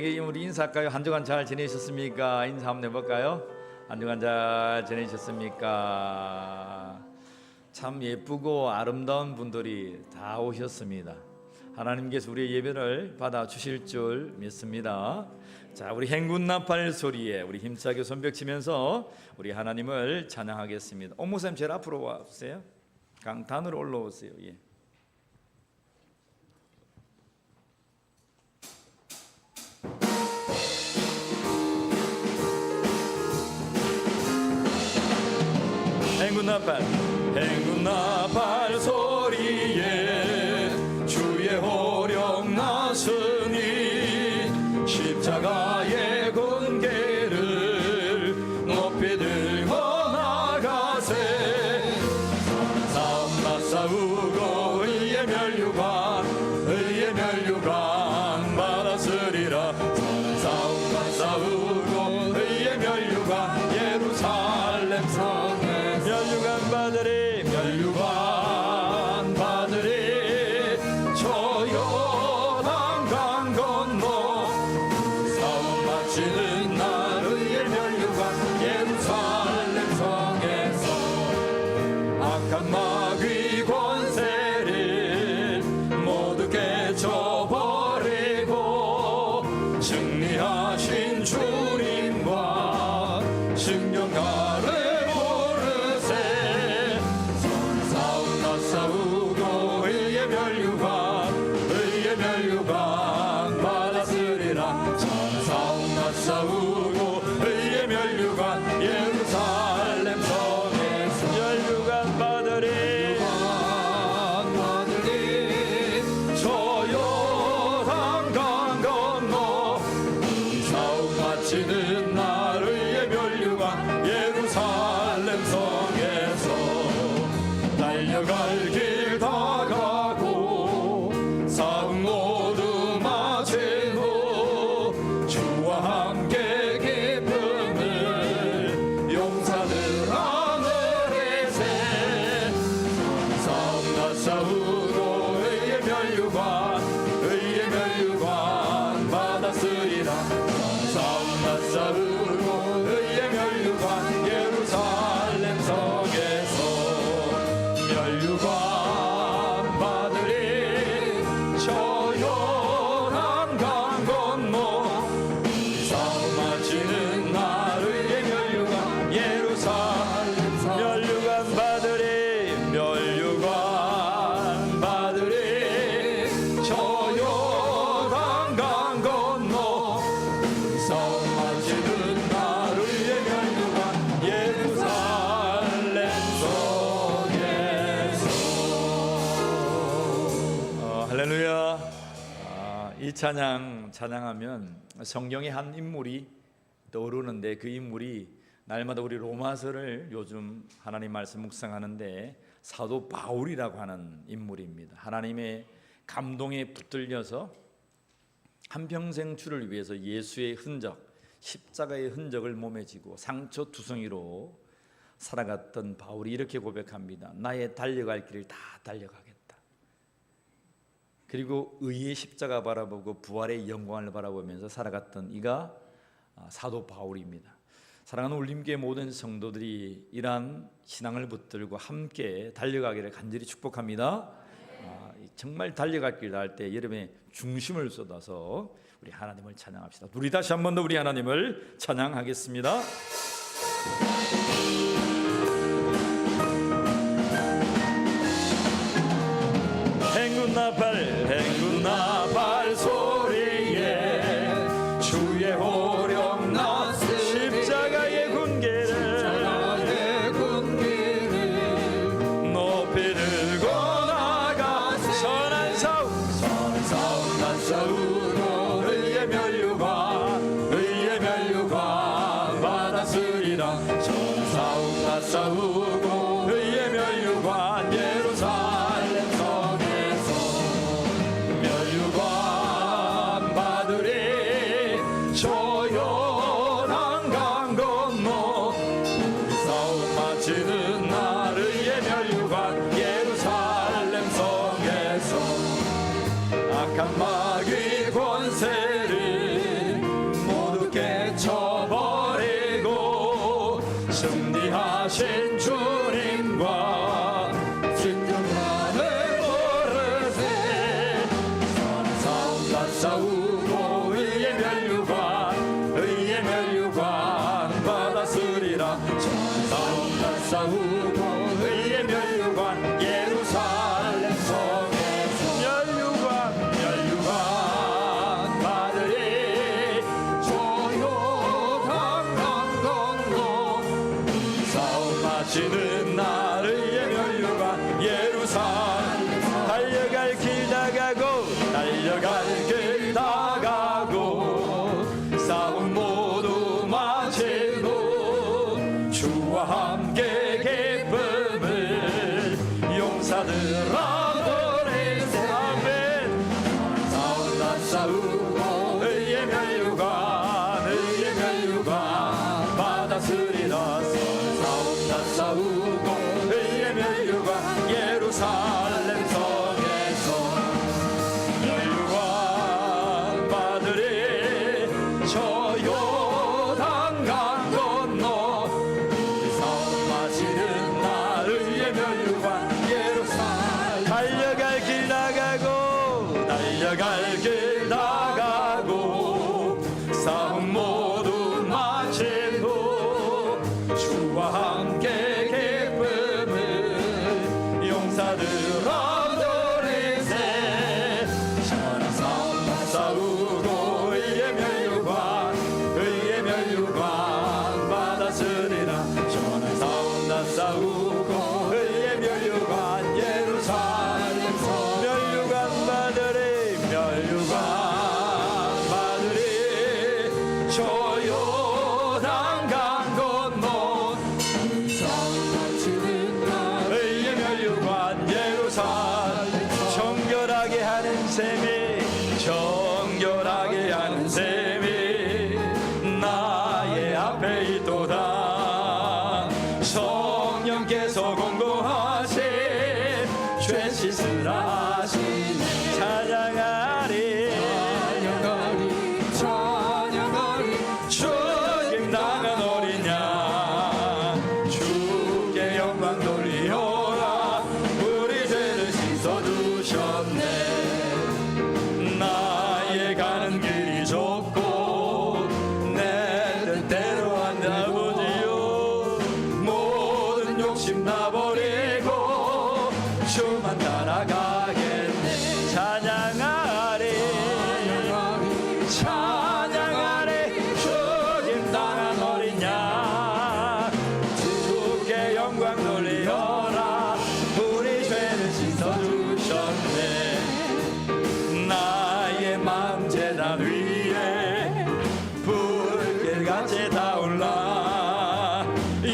우리 인사할까요? 한 주간 잘 지내셨습니까? 인사 한번 해볼까요? 한 주간 잘 지내셨습니까? 참 예쁘고 아름다운 분들이 다 오셨습니다. 하나님께서 우리의 예배를 받아주실 줄 믿습니다. 자, 우리 행군나팔 소리에 우리 힘차게 손뼉치면서 우리 하나님을 찬양하겠습니다. 목사님 제일 앞으로 와주세요. 강단으로 올라오세요. 예. 행군나팔 소리에 주의 호령 나으니 십자가의 군계를 높이 들고 나가세. 싸움 맞싸우고 의의 멸류관 받았으리라. 싸움 맞싸우고 의의 멸류관 예루살렘 성에 멸류관 받으리 저 요단 강 건너 싸움 마치는 날 의의 멸류관 예루살렘 성에서 악한 마귀 권세를 모두 깨쳐버리고 승리하신 주님과 승전가를 싸우고 의의 멸류관 받았으리라. 싸움 맞싸우고 의의 멸류관 예루살렘 성에서 멸류관 받으리 저 요단 강 건너 싸움 마치는 날 의의 멸류관 예루살렘 성에서 달려갈 길 다 가고 싸움 모두 마치고 주와 함께 기쁨을 용사들 하늘에세. 싸움 다 싸우고 의의 멸류관 받았으리라. 싸움 다 싸우고 의의 멸류관 예루살렘 성에서 멸류관 받으리 저 요단 강 건너 싸움 마치는 날 의의 멸류관 예루살렘 성 멸류관 받으리 저 요단 강 건너 싸움 마치는 날 의의 멸류관 예루살렘 할렐루야. 이 찬양하면 성경의 한 인물이 떠오르는데 그 인물이 날마다 우리 로마서를 요즘 하나님 말씀 묵상하는데 사도 바울이라고 하는 인물입니다. 하나님의 감동에 붙들려서 한평생 주를 위해서 예수의 흔적, 십자가의 흔적을 몸에 지고 상처 투성이로 살아갔던 바울이 이렇게 고백합니다. 나의 달려갈 길을 다 달려가겠다. 그리고 의의 십자가 바라보고 부활의 영광을 바라보면서 살아갔던 이가 사도 바울입니다. 사랑하는 울림교회 모든 성도들이 이러한 신앙을 붙들고 함께 달려가기를 간절히 축복합니다. 정말 달려갈 길 할 때 여러분의 중심을 쏟아서 우리 하나님을 찬양합시다. 우리 다시 한 번 더 우리 하나님을 찬양하겠습니다. 행군나팔 소리에 주의 호령 나으니 십자가의 군계를 높이 들고 나가 선한 싸움 싸우고 의의 멸류관 받았으리라. 싸움 싸우고 의의 멸류관 예루살렘 성에서 멸류관 받으리 저 요단 강 건너 싸움 마치는 날 의의 멸류관 예루살렘 성에서 악한 마귀 권세를 하신 주님과 진정만을 모르세 싸우고 의의 멸류관 받았으리라 싸우고 의의 멸류관 예루살렘 성에서 멸류관 받으리 조요단 강 건너 싸움 마치는 날 의의 멸류관 예루살렘 달려갈 길 다 가고 싸움 모두 마치고 주와 함께 기쁨을 용사들아 노래세 아멘 싸우고 의의 멸류관 받았으리라 싸우고 의의 멸류관 예루살렘 성에서 멸류관 받으리 저 요단 강 건너 싸움 마치는 날 의의 멸류관 예루살렘 달려갈 길 나가고 싸움 모두 마치고 주와 함께 기쁨을 용사들아 노래세 싸우고 의의 멸류관 받았으리라 싸우고 의의 멸류관 예루살렘 멸류관 받으리 저 요단 강 건너 의의 멸류관 예루살렘 정결하게 하는 셈이 나의 앞에 있도다 성령께서 공고하신 죄 씻으라 하시네 찬양하리 주님 나가 어린 양 주께 영광 돌리오라 우리 죄를 씻어주셨네 나의 가는 길이 좁고 내 뜻대로 한다 아버지요 모든 욕심 다 버리고 주만 따라가겠네 찬양하리 주님 당한 어린 양 주께 영광 돌리어라 우리 죄를 씻어주셨네 나의 마음 제단 위에 불길같이 타올라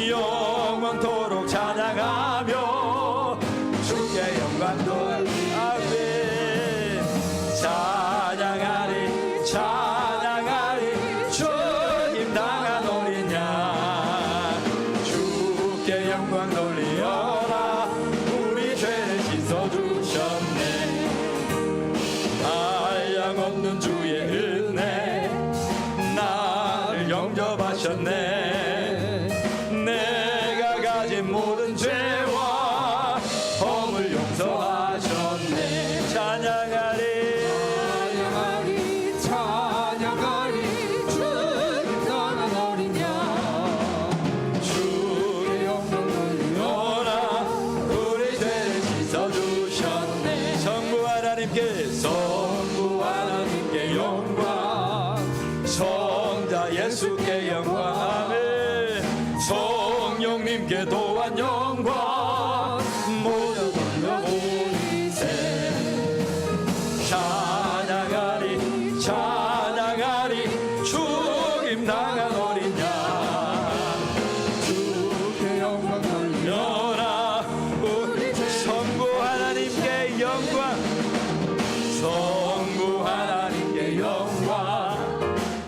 영원토록 찬양하며 주께 영광 돌리 아멘 찬양하리 주님 당한 어린 양 주께 영광 돌리어라 우리 죄를 씻어주셨네 한량 없는 주의 은혜 나를 영접하셨네 내가 가진 모든 죄와 허물 용서하셨네 찬양하리 주님 당한 어린 양 주의 영광 돌리어라 우리 죄를 씻어주셨네 성부 하나님께 영광 성자 예수께 영광 아멘 성령님께 또한 영광 모두 돌려보이세 찬양하리 주님 당한 어린 양 주께 영광 돌려라 우리 성부 하나님께 영광 성부 하나님께 영광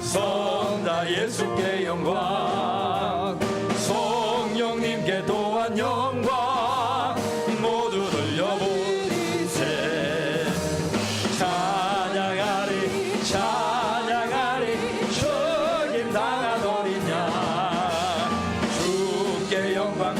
성자 예수께 영광 성령님께 또한 영광 모두 돌려보리세 찬양하리 주님 당한 어린 양 주께 영광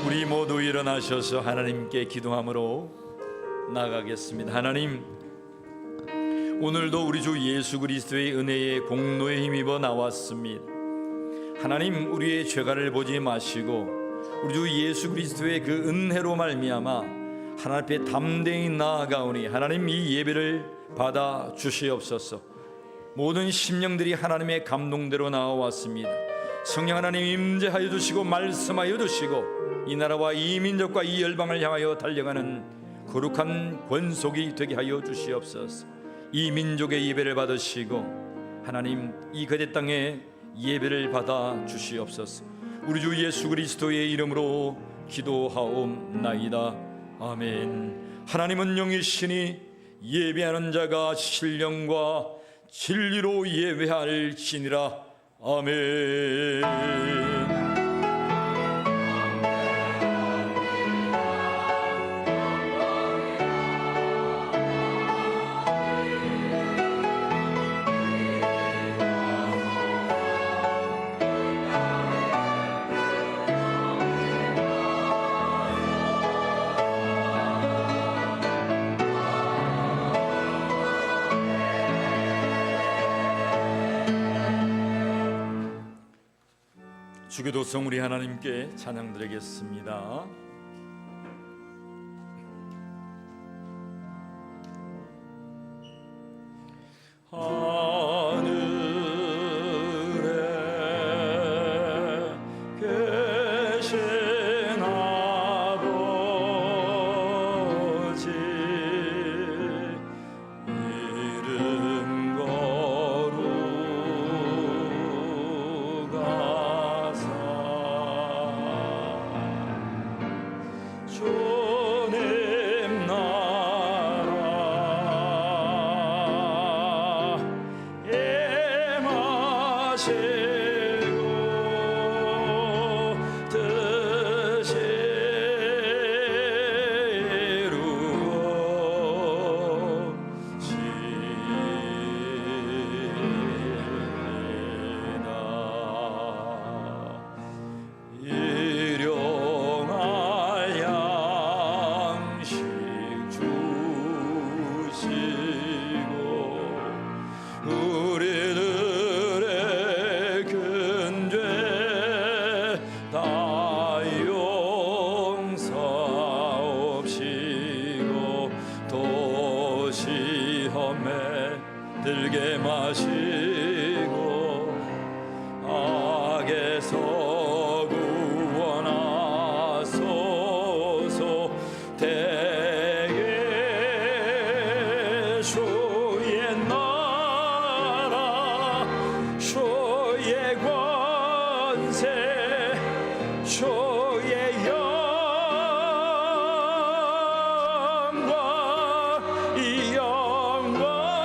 우리 모두 일어나셔서 하나님께 기도함으로 나가겠습니다. 하나님, 오늘도 우리 주 예수 그리스도의 은혜에 공로에 힘입어 나왔습니다. 하나님, 우리의 죄가를 보지 마시고 우리 주 예수 그리스도의 그 은혜로 말미암아 하나님 앞에 담대히 나아가오니 하나님, 이 예배를 받아 주시옵소서. 모든 심령들이 하나님의 감동대로 나와왔습니다. 성령 하나님 임재하여 주시고 말씀하여 주시고 이 나라와 이 민족과 이 열방을 향하여 달려가는 거룩한 권속이 되게 하여 주시옵소서. 이 민족의 예배를 받으시고 하나님, 이 거대 땅에 예배를 받아 주시옵소서. 우리 주 예수 그리스도의 이름으로 기도하옵나이다. 아멘. 하나님은 영이시니 예배하는 자가 신령과 진리로 예배할지니라. 아멘. 주기도성 우리 하나님께 찬양 드리겠습니다. 하늘에 계신 아버지, 이름 거룩하사 주님 나라 임하시고 뜻이 이루어지이다. 일용할 양식 주시고 우리들의 큰 죄 다 용서하옵시고 또 시험에 들게 마시고 악에서 구원하소서. 대개 주의 나라 주의 권세 주의 영광 이 영원히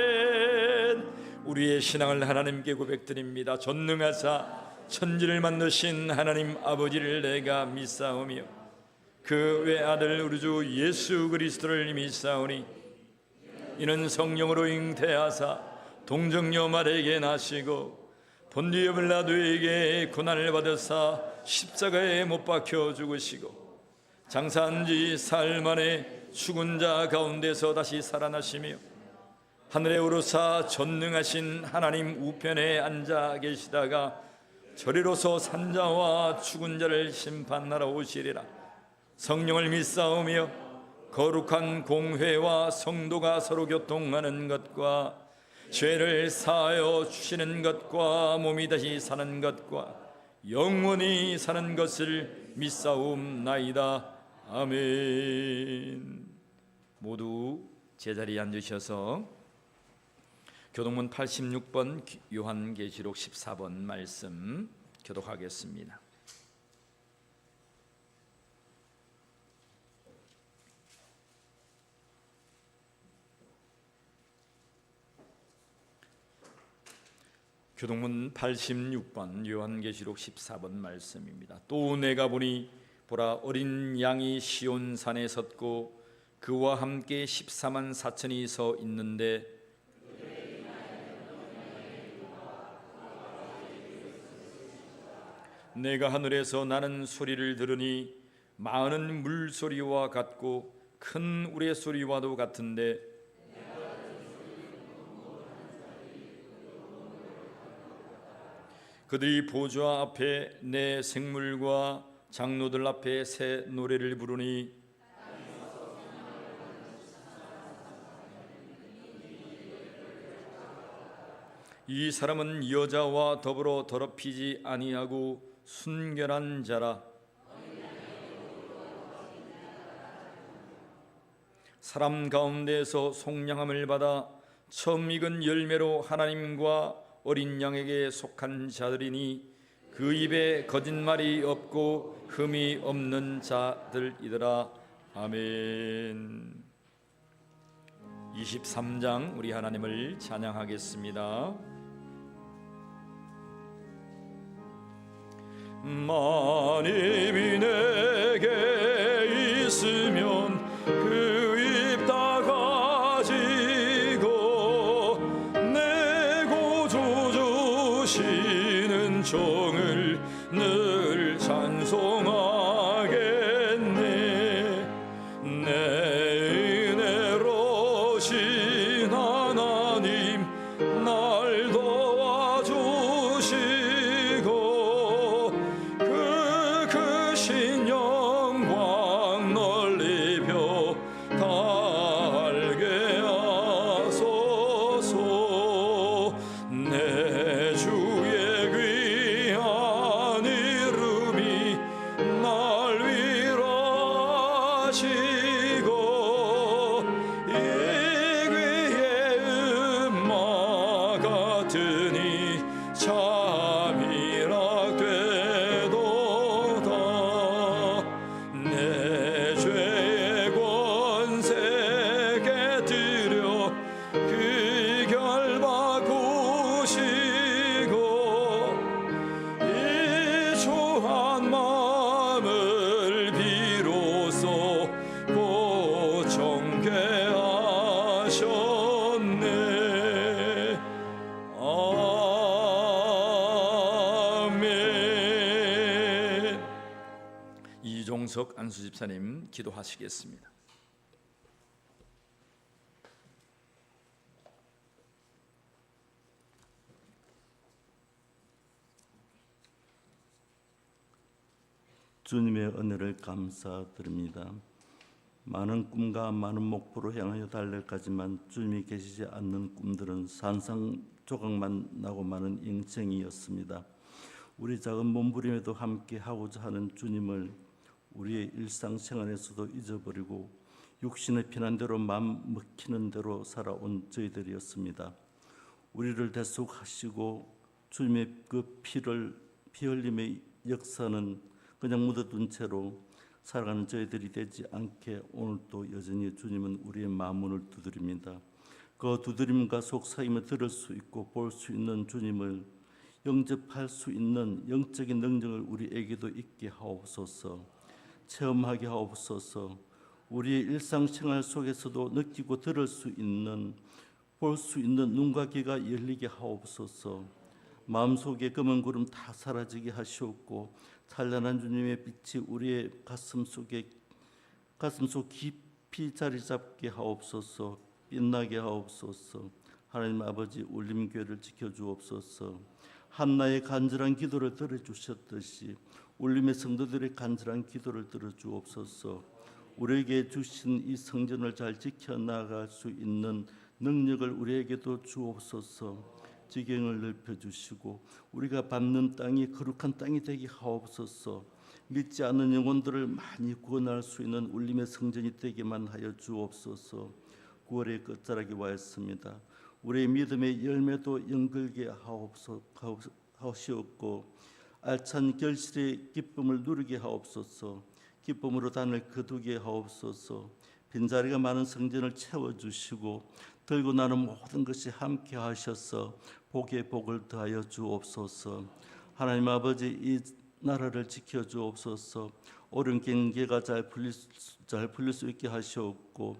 아멘. 우리의 신앙을 하나님께 고백드립니다. 전능하사 천지를 만드신 하나님 아버지를 내가 믿사오며 그 외아들 우리 주 예수 그리스도를 믿사오니 이는 성령으로 잉태하사 동정녀 마리아에게 나시고 본디오 빌라도에게 고난을 받으사 십자가에 못 박혀 죽으시고 장사한 지 사흘 만에 죽은 자 가운데서 다시 살아나시며 하늘에 오르사 전능하신 하나님 우편에 앉아 계시다가 저리로서 산자와 죽은 자를 심판하러 오시리라. 성령을 믿사오며 거룩한 공회와 성도가 서로 교통하는 것과 죄를 사하여 주시는 것과 몸이 다시 사는 것과 영원히 사는 것을 믿사옵나이다. 아멘. 모두 제자리에 앉으셔서 교동문 86번 요한계시록 14번 말씀 교독하겠습니다. 교동문 86번 요한계시록 14번 말씀입니다. 또 내가 보니 보라, 어린 양이 시온산에 섰고 그와 함께 14만 4천이 서 있는데 내가 하늘에서 나는 소리를 들으니 많은 물소리와 같고 큰 우레소리와도 같은데 그들이 보좌 앞에 내 생물과 장로들 앞에 새 노래를 부르니 이 사람은 여자와 더불어 더럽히지 아니하고 순결한 자라. 사람 가운데서 속량함을 받아 처음 익은 열매로 하나님과 어린 양에게 속한 자들이니 그 입에 거짓말이 없고 흠이 없는 자들이더라. 아멘. 23장 우리 하나님을 찬양하겠습니다. 만입이 내게 있으면 그 입 다 가지고 내 구주 주시는 종을 늘 찬송하겠네. 내 은혜로 신 하나님 날 도와주시고 그 크신 영광 널리 펴 달게 하소서. 내 주의 귀한 이름이 날 위로하시고 이 귀의 음마 같으니 참이라 되도다. 내 죄의 권세 깨뜨려 그 결 바꾸시고 이 초한 마음을 비로소 고정케 하셨네. 아멘. 이종석 안수집사님 기도하시겠습니다. 주님의 은혜를 감사드립니다. 많은 꿈과 많은 목표로 향하여 달려가지만 주님이 계시지 않는 꿈들은 산산조각만 나고 마는 인생이었습니다. 우리 작은 몸부림에도 함께 하고자 하는 주님을 우리의 일상생활에서도 잊어버리고 육신의 피난대로 마음 먹히는 대로 살아온 저희들이었습니다. 우리를 대속하시고 주님의 그 피 흘림의 역사는 그냥 묻어둔 채로 살아가는 저희들이 되지 않게 오늘도 여전히 주님은 우리의 마음문을 두드립니다. 그 두드림과 속삭임을 들을 수 있고 볼 수 있는 주님을 영접할 수 있는 영적인 능력을 우리에게도 있게 하옵소서. 체험하게 하옵소서. 우리의 일상생활 속에서도 느끼고 들을 수 있는 볼 수 있는 눈과 귀가 열리게 하옵소서. 마음속에 검은 구름 다 사라지게 하시옵고 찬란한 주님의 빛이 우리의 가슴 속 깊이 자리 잡게 하옵소서. 빛나게 하옵소서. 하나님 아버지 울림교회를 지켜주옵소서. 한나의 간절한 기도를 들어주셨듯이 울림의 성도들의 간절한 기도를 들어주옵소서. 우리에게 주신 이 성전을 잘 지켜나갈 수 있는 능력을 우리에게도 주옵소서. 지경을 넓혀주시고 우리가 밟는 땅이 거룩한 땅이 되게 하옵소서. 믿지 않는 영혼들을 많이 구원할 수 있는 울림의 성전이 되게만 하여 주옵소서. 9월의 끝자락이 왔습니다. 우리의 믿음의 열매도 연글게 하옵시옵고 알찬 결실의 기쁨을 누리게 하옵소서. 기쁨으로 단을 거두게 하옵소서. 빈자리가 많은 성전을 채워주시고 들고 나는 모든 것이 함께 하셔서 복에 복을 더하여 주옵소서. 하나님 아버지 이 나라를 지켜주옵소서. 옳은 경계가 잘 풀릴 수 있게 하시옵고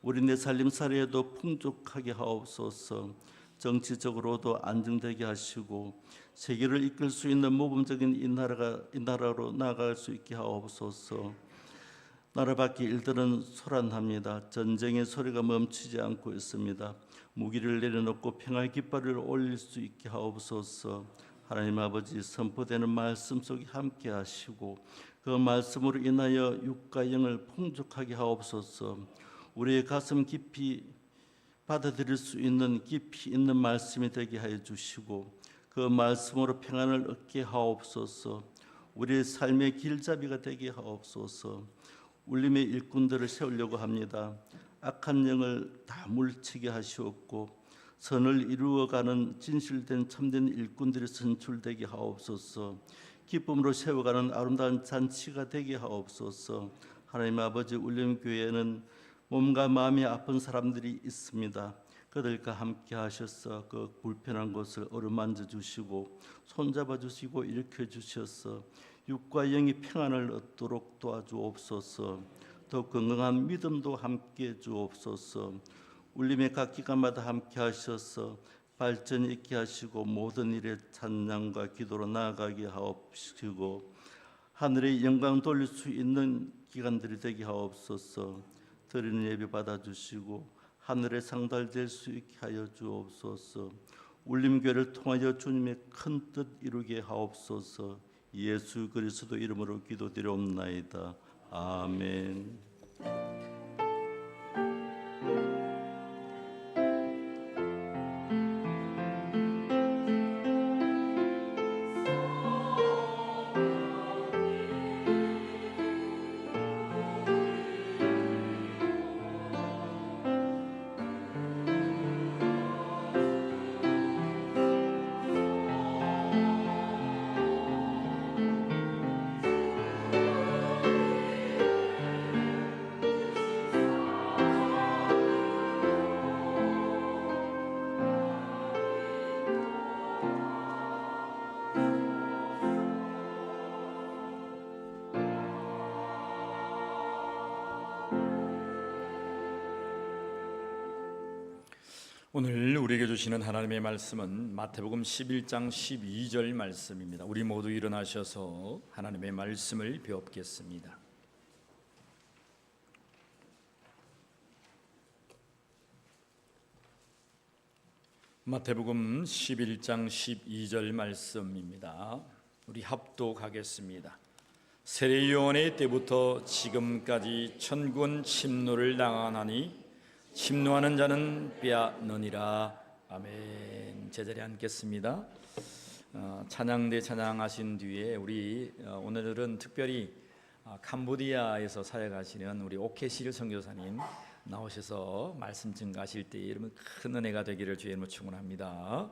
우리 내 살림살이에도 풍족하게 하옵소서. 정치적으로도 안정되게 하시고 세계를 이끌 수 있는 모범적인 이 나라로 나아갈 수 있게 하옵소서. 나라 밖의 일들은 소란합니다. 전쟁의 소리가 멈추지 않고 있습니다. 무기를 내려놓고 평화의 깃발을 올릴 수 있게 하옵소서. 하나님 아버지, 선포되는 말씀 속에 함께 하시고 그 말씀으로 인하여 육과 영을 풍족하게 하옵소서. 우리의 가슴 깊이 받아들일 수 있는 깊이 있는 말씀이 되게 하여 주시고 그 말씀으로 평안을 얻게 하옵소서. 우리의 삶의 길잡이가 되게 하옵소서. 울림의 일꾼들을 세우려고 합니다. 악한 영을 다 물리치게 하시옵고 선을 이루어가는 진실된 참된 일꾼들이 선출되게 하옵소서. 기쁨으로 세워가는 아름다운 잔치가 되게 하옵소서. 하나님 아버지, 울림교회에는 몸과 마음이 아픈 사람들이 있습니다. 그들과 함께 하셔서 그 불편한 것을 어루만져 주시고 손잡아 주시고 일으켜 주셔서 육과 영이 평안을 얻도록 도와주옵소서. 더 건강한 믿음도 함께 주옵소서. 울림의 각 기간마다 함께 하셔서 발전이 있게 하시고 모든 일에 찬양과 기도로 나아가게 하옵시고 하늘의 영광 돌릴 수 있는 기간들이 되게 하옵소서. 드리는 예배 받아주시고 하늘에 상달될 수 있게 하여 주옵소서. 울림교회를 통하여 주님의 큰 뜻 이루게 하옵소서. 예수 그리스도 이름으로 기도드리옵나이다. 아멘. 오늘 우리에게 주시는 하나님의 말씀은 마태복음 11장 12절 말씀입니다. 우리 모두 일어나셔서 하나님의 말씀을 배웁겠습니다. 마태복음 11장 12절 말씀입니다. 우리 합독하겠습니다. 세례요한의 때부터 지금까지 천군 침노를 당하나니 침노하는 자는 빼앗느니라. 아멘. 제자리에 앉겠습니다. 찬양대 찬양하신 뒤에 우리 오늘은 특별히 캄보디아에서 사역하시는 우리 오케실 선교사님 나오셔서 말씀 증가하실 때 여러분 큰 은혜가 되기를 주의 이름으로 축원합니다.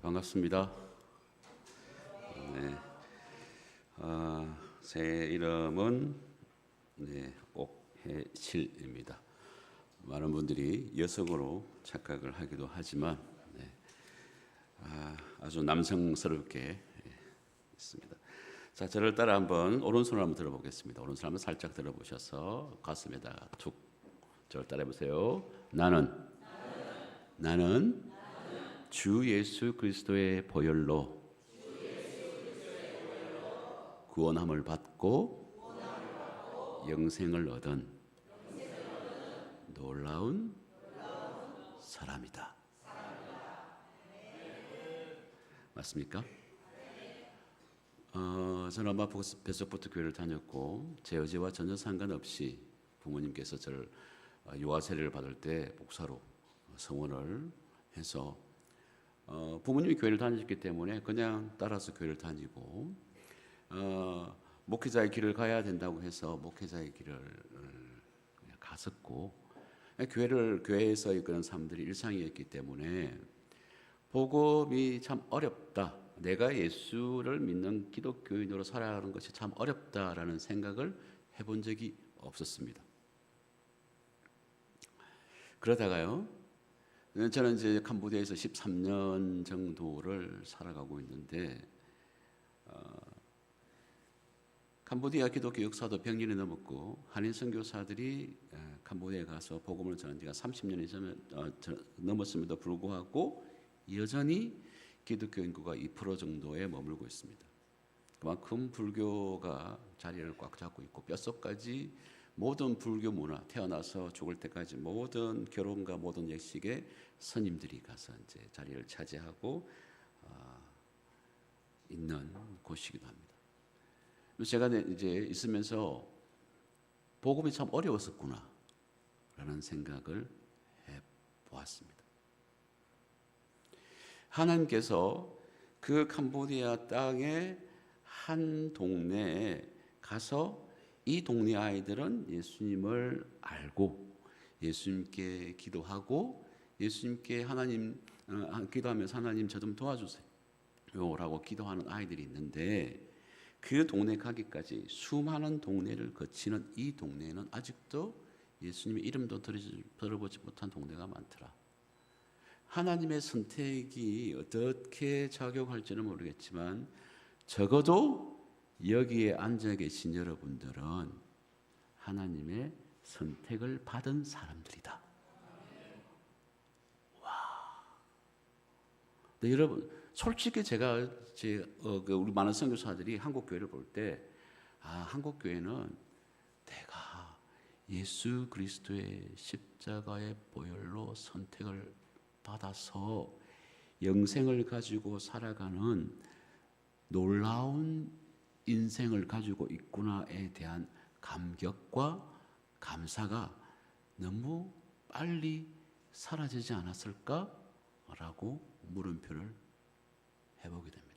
반갑습니다. 네, 제 이름은 옥혜실입니다. 많은 분들이 여성으로 착각을 하기도 하지만 아주 남성스럽게 있습니다. 자, 저를 따라 한번 오른손을 한번 들어보겠습니다. 오른손 한번 살짝 들어보셔서 가슴에다가 툭 저를 따라해 보세요. 나는 주 예수 그리스도의 보혈로 구원함을 받고 영생을 얻은 놀라운 사람이다. 맞습니까? 저는 아마 뱃속부터 교회를 다녔고 제 의지와 전혀 상관없이 부모님께서 저를 유아 세례를 받을 때 목사로 성원을 해서 부모님이 교회를 다니셨기 때문에 그냥 따라서 교회를 다니고 목회자의 길을 가야 된다고 해서 목회자의 길을 그냥 갔었고 교회에서의 그런 삶들이 일상이었기 때문에 복음이 참 어렵다. 내가 예수를 믿는 기독교인으로 살아가는 것이 참 어렵다라는 생각을 해본 적이 없었습니다. 그러다가요, 저는 이제 캄보디아에서 13년 정도를 살아가고 있는데 캄보디아 기독교 역사도 100년이 넘었고 한인 선교사들이 캄보디아에 가서 복음을 전한 지가 30년이 넘었음에도 불구하고 여전히 기독교 인구가 2% 정도에 머물고 있습니다. 그만큼 불교가 자리를 꽉 잡고 있고 뼛속까지 모든 불교 문화, 태어나서 죽을 때까지 모든 결혼과 모든 예식에 스님들이 가서 이제 자리를 차지하고 있는 곳이기도 합니다. 제가 이제 있으면서 복음이 참 어려웠었구나라는 생각을 해보았습니다. 하나님께서 그 캄보디아 땅의 한 동네에 가서 이 동네 아이들은 예수님을 알고 예수님께 기도하고 예수님께 기도하면서 하나님 저 좀 도와주세요 라고 기도하는 아이들이 있는데 그 동네 가기까지 수많은 동네를 거치는 이 동네에는 아직도 예수님의 이름도 들어보지 못한 동네가 많더라. 하나님의 선택이 어떻게 작용할지는 모르겠지만 적어도 여기에 앉아 계신 여러분들은 하나님의 선택을 받은 사람들이다. 와. 네, 여러분 솔직히 제가 우리 많은 선교사들이 한국 교회를 볼 때 한국 교회는 내가 예수 그리스도의 십자가의 보혈로 선택을 받아서 영생을 가지고 살아가는 놀라운 인생을 가지고 있구나에 대한 감격과 감사가 너무 빨리 사라지지 않았을까라고 물음표를 해보게 됩니다.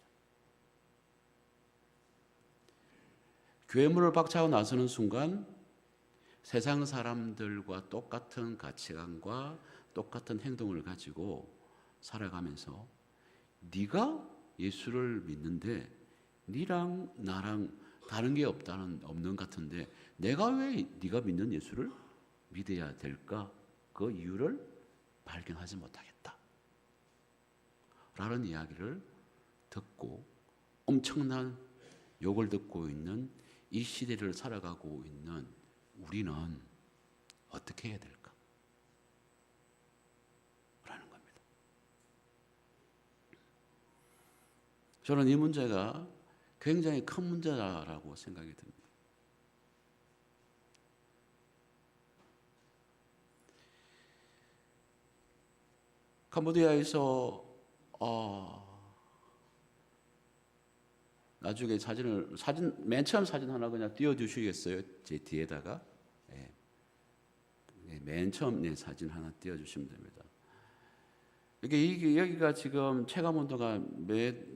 교회 문을 박차고 나서는 순간 세상 사람들과 똑같은 가치관과 똑같은 행동을 가지고 살아가면서 네가 예수를 믿는데 네랑 나랑 다른 게 없는 같은데 내가 왜 네가 믿는 예수를 믿어야 될까? 그 이유를 발견하지 못하겠다 라는 이야기를 듣고 엄청난 욕을 듣고 있는 이 시대를 살아가고 있는 우리는 어떻게 해야 될까? 저는 이 문제가 굉장히 큰 문제라고 생각이 듭니다. 캄보디아에서 나중에 맨 처음 사진 하나 그냥 띄워주시겠어요? 제 뒤에다가 맨 처음 사진 하나 띄워주시면 됩니다. 여기가 지금 체감 온도가 매주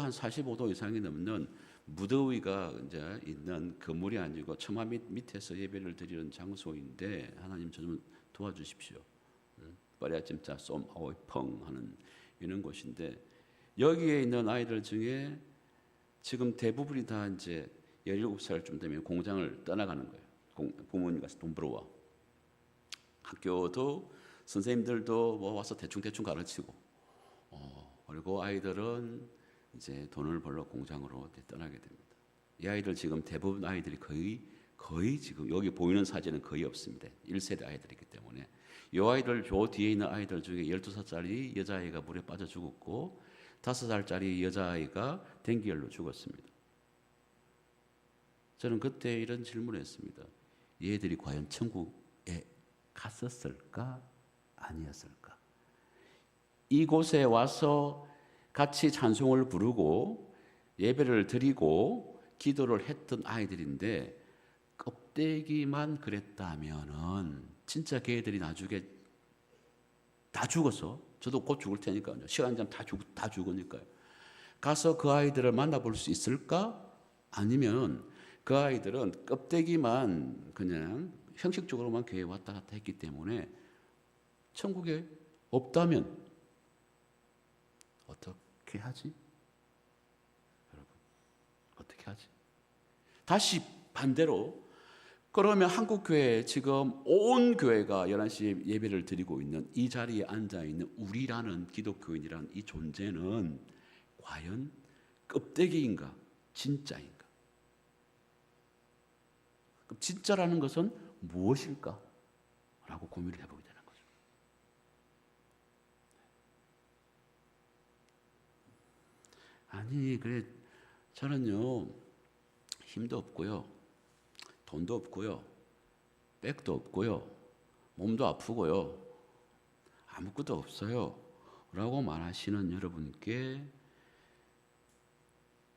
한 45도 이상이 넘는 무더위가 이제 있는 건물이 아니고 처마 밑에서 예배를 드리는 장소인데 하나님 저 좀 도와주십시오. 빠리아침자 쏨 아오이펑 하는 있는 곳인데 여기에 있는 아이들 중에 지금 대부분이 다 이제 17살쯤 되면 공장을 떠나가는 거예요. 부모님 가서 돈 벌어와. 학교도 선생님들도 뭐 와서 대충 가르치고, 그리고 아이들은 이제 돈을 벌러 공장으로 떠나게 됩니다. 이 아이들 지금 대부분 아이들이 거의 지금 여기 보이는 사진은 거의 없습니다. 1세대 아이들이기 때문에 이 아이들 저 뒤에 있는 아이들 중에 12살짜리 여자아이가 물에 빠져 죽었고 5살짜리 여자아이가 dengu열로 죽었습니다. 저는 그때 이런 질문을 했습니다. 얘들이 과연 천국에 갔었을까? 아니었을까? 이곳에 와서 같이 찬송을 부르고 예배를 드리고 기도를 했던 아이들인데 껍데기만 그랬다면은 진짜 걔들이 나중에 다 죽어서 저도 곧 죽을 테니까요. 시간 좀 다 죽으니까요. 가서 그 아이들을 만나볼 수 있을까? 아니면 그 아이들은 껍데기만 그냥 형식적으로만 교회에 왔다 갔다 했기 때문에 천국에 없다면 어떻게 하지? 여러분, 어떻게 하지? 다시 반대로 그러면 한국교회 지금 온 교회가 11시에 예배를 드리고 있는 이 자리에 앉아있는 우리라는 기독교인이라는 이 존재는 과연 껍데기인가 진짜인가? 그럼 진짜라는 것은 무엇일까? 라고 고민을 해보게 되는 거죠. 아니 그래 저는요 힘도 없고요 돈도 없고요 백도 없고요 몸도 아프고요 아무것도 없어요 라고 말하시는 여러분께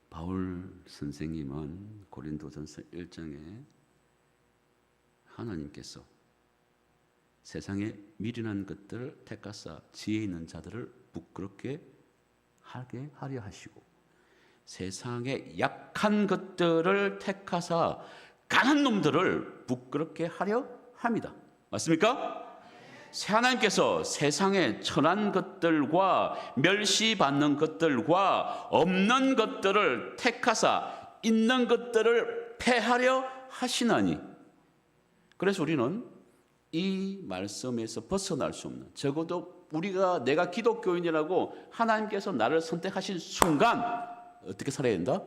바울 선생님은 고린도전서 1장에 하나님께서 세상에 미련한 것들을 택하사 지혜 있는 자들을 부끄럽게 하게 하려 하시고 세상에 약한 것들을 택하사 강한 놈들을 부끄럽게 하려 합니다. 맞습니까? 하나님께서 세상에 천한 것들과 멸시받는 것들과 없는 것들을 택하사 있는 것들을 패하려 하시나니 그래서 우리는 이 말씀에서 벗어날 수 없는 적어도 내가 기독교인이라고 하나님께서 나를 선택하신 순간 어떻게 살아야 된다?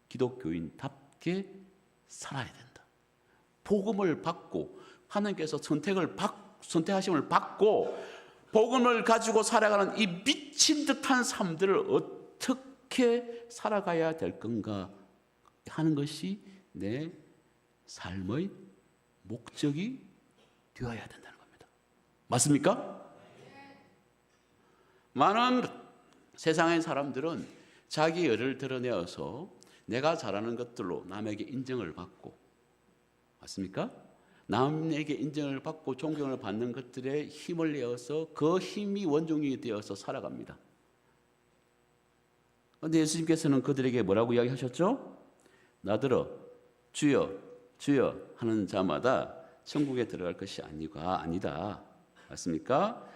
기독교인답게 살아야 된다. 복음을 받고 하나님께서 선택하심을 받고 복음을 가지고 살아가는 이 미친 듯한 삶들을 어떻게 살아가야 될 건가 하는 것이 내 삶의 목적이 되어야 된다는 겁니다. 맞습니까? 많은 세상의 사람들은 자기 열을 드러내어서 내가 잘하는 것들로 남에게 인정을 받고 맞습니까? 남에게 인정을 받고 존경을 받는 것들에 힘을 내어서 그 힘이 원동력이 되어서 살아갑니다. 그런데 예수님께서는 그들에게 뭐라고 이야기하셨죠? 나더러 주여 주여 하는 자마다 천국에 들어갈 것이 아니다. 맞습니까?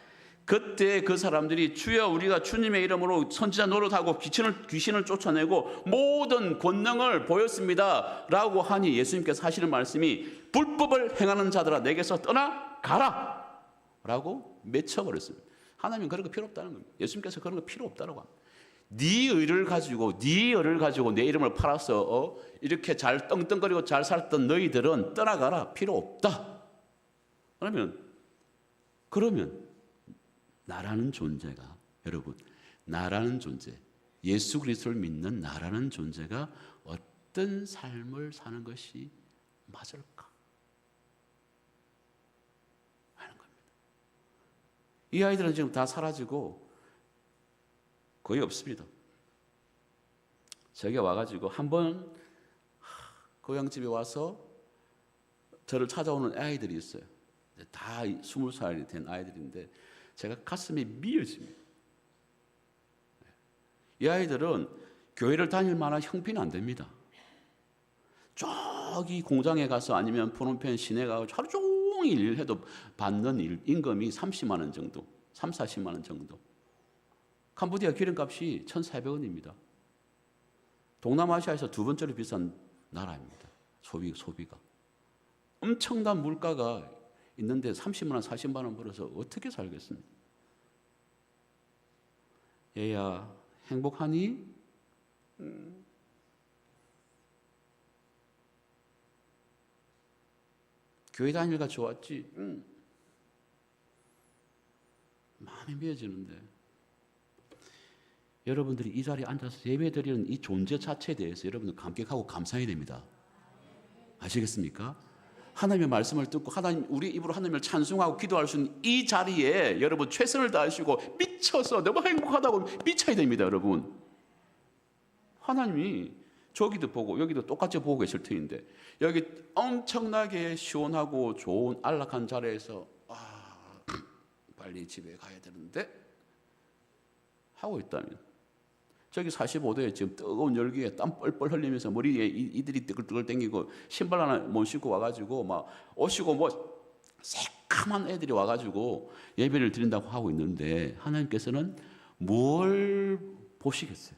그때 그 사람들이 주여 우리가 주님의 이름으로 선지자 노릇하고 귀신을 쫓아내고 모든 권능을 보였습니다 라고 하니 예수님께서 하시는 말씀이 불법을 행하는 자들아 내게서 떠나가라 라고 맺혀버렸습니다. 하나님은 그런 거 필요 없다는 겁니다. 예수님께서 그런 거 필요 없다라고 합니다. 네 의를 가지고 내 이름을 팔아서 이렇게 잘 떵떵거리고 잘 살았던 너희들은 떠나가라 필요 없다. 그러면 나라는 존재가 여러분 나라는 존재 예수 그리스도를 믿는 나라는 존재가 어떤 삶을 사는 것이 맞을까 하는 겁니다. 이 아이들은 지금 다 사라지고 거의 없습니다. 저기 와가지고 한번 고향집에 와서 저를 찾아오는 아이들이 있어요. 다 20살이 된 아이들인데 제가 가슴이 미어집니다. 이 아이들은 교회를 다닐 만한 형편이 안 됩니다. 저기 공장에 가서 아니면 푸른펜 시내 가서 하루 종일 일해도 받는 임금이 30만 원 정도, 30, 40만 원 정도. 캄보디아 기름값이 1,400원입니다. 동남아시아에서 두 번째로 비싼 나라입니다. 소비가. 엄청난 물가가 있는데 30만 원, 40만 원 벌어서 어떻게 살겠습니까? 얘야 행복하니? 교회 다니기가 좋았지? 마음이 미어지는데 여러분들이 이 자리에 앉아서 예배드리는 이 존재 자체에 대해서 여러분들 감격하고 감사해야 됩니다. 아시겠습니까? 하나님의 말씀을 듣고 하나님 우리 입으로 하나님을 찬송하고 기도할 수 있는 이 자리에 여러분 최선을 다하시고 미쳐서 너무 행복하다고 미쳐야 됩니다, 여러분. 하나님이 저기도 보고 여기도 똑같이 보고 계실 터인데 여기 엄청나게 시원하고 좋은 안락한 자리에서 빨리 집에 가야 되는데 하고 있다면 저기 45도에 지금 뜨거운 열기에 땀 뻘뻘 흘리면서 머리에 이들이 뜨글뜨글 땡기고 신발 하나 못 신고 와가지고 막 오시고 뭐 새카만 애들이 와가지고 예배를 드린다고 하고 있는데 하나님께서는 뭘 보시겠어요?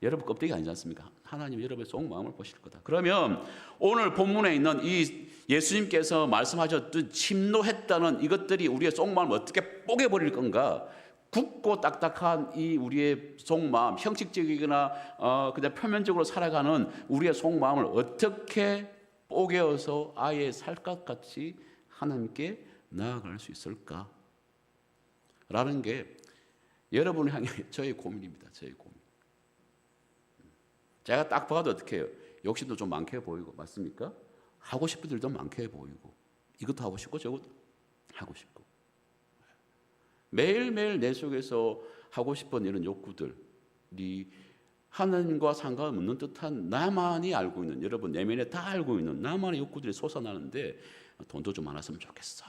여러분 껍데기 아니지 않습니까? 하나님 여러분의 속마음을 보실 거다. 그러면 오늘 본문에 있는 이 예수님께서 말씀하셨듯 침노했다는 이것들이 우리의 속마음을 어떻게 뽀개버릴 건가? 굳고 딱딱한 이 우리의 속마음, 형식적이거나 그냥 표면적으로 살아가는 우리의 속마음을 어떻게 뽀개어서 아예 살갗같이 하나님께 나아갈 수 있을까? 라는 게 여러분을 향해 저의 고민입니다. 저의 고민. 제가 딱 봐도 어떻게 해요? 욕심도 좀 많게 보이고 맞습니까? 하고 싶은 일도 많게 보이고 이것도 하고 싶고 저것도 하고 싶고 매일매일 내 속에서 하고 싶은 이런 욕구들이 하나님과 상관없는 듯한 나만이 알고 있는 여러분 내면에 다 알고 있는 나만의 욕구들이 솟아나는데 돈도 좀 많았으면 좋겠어.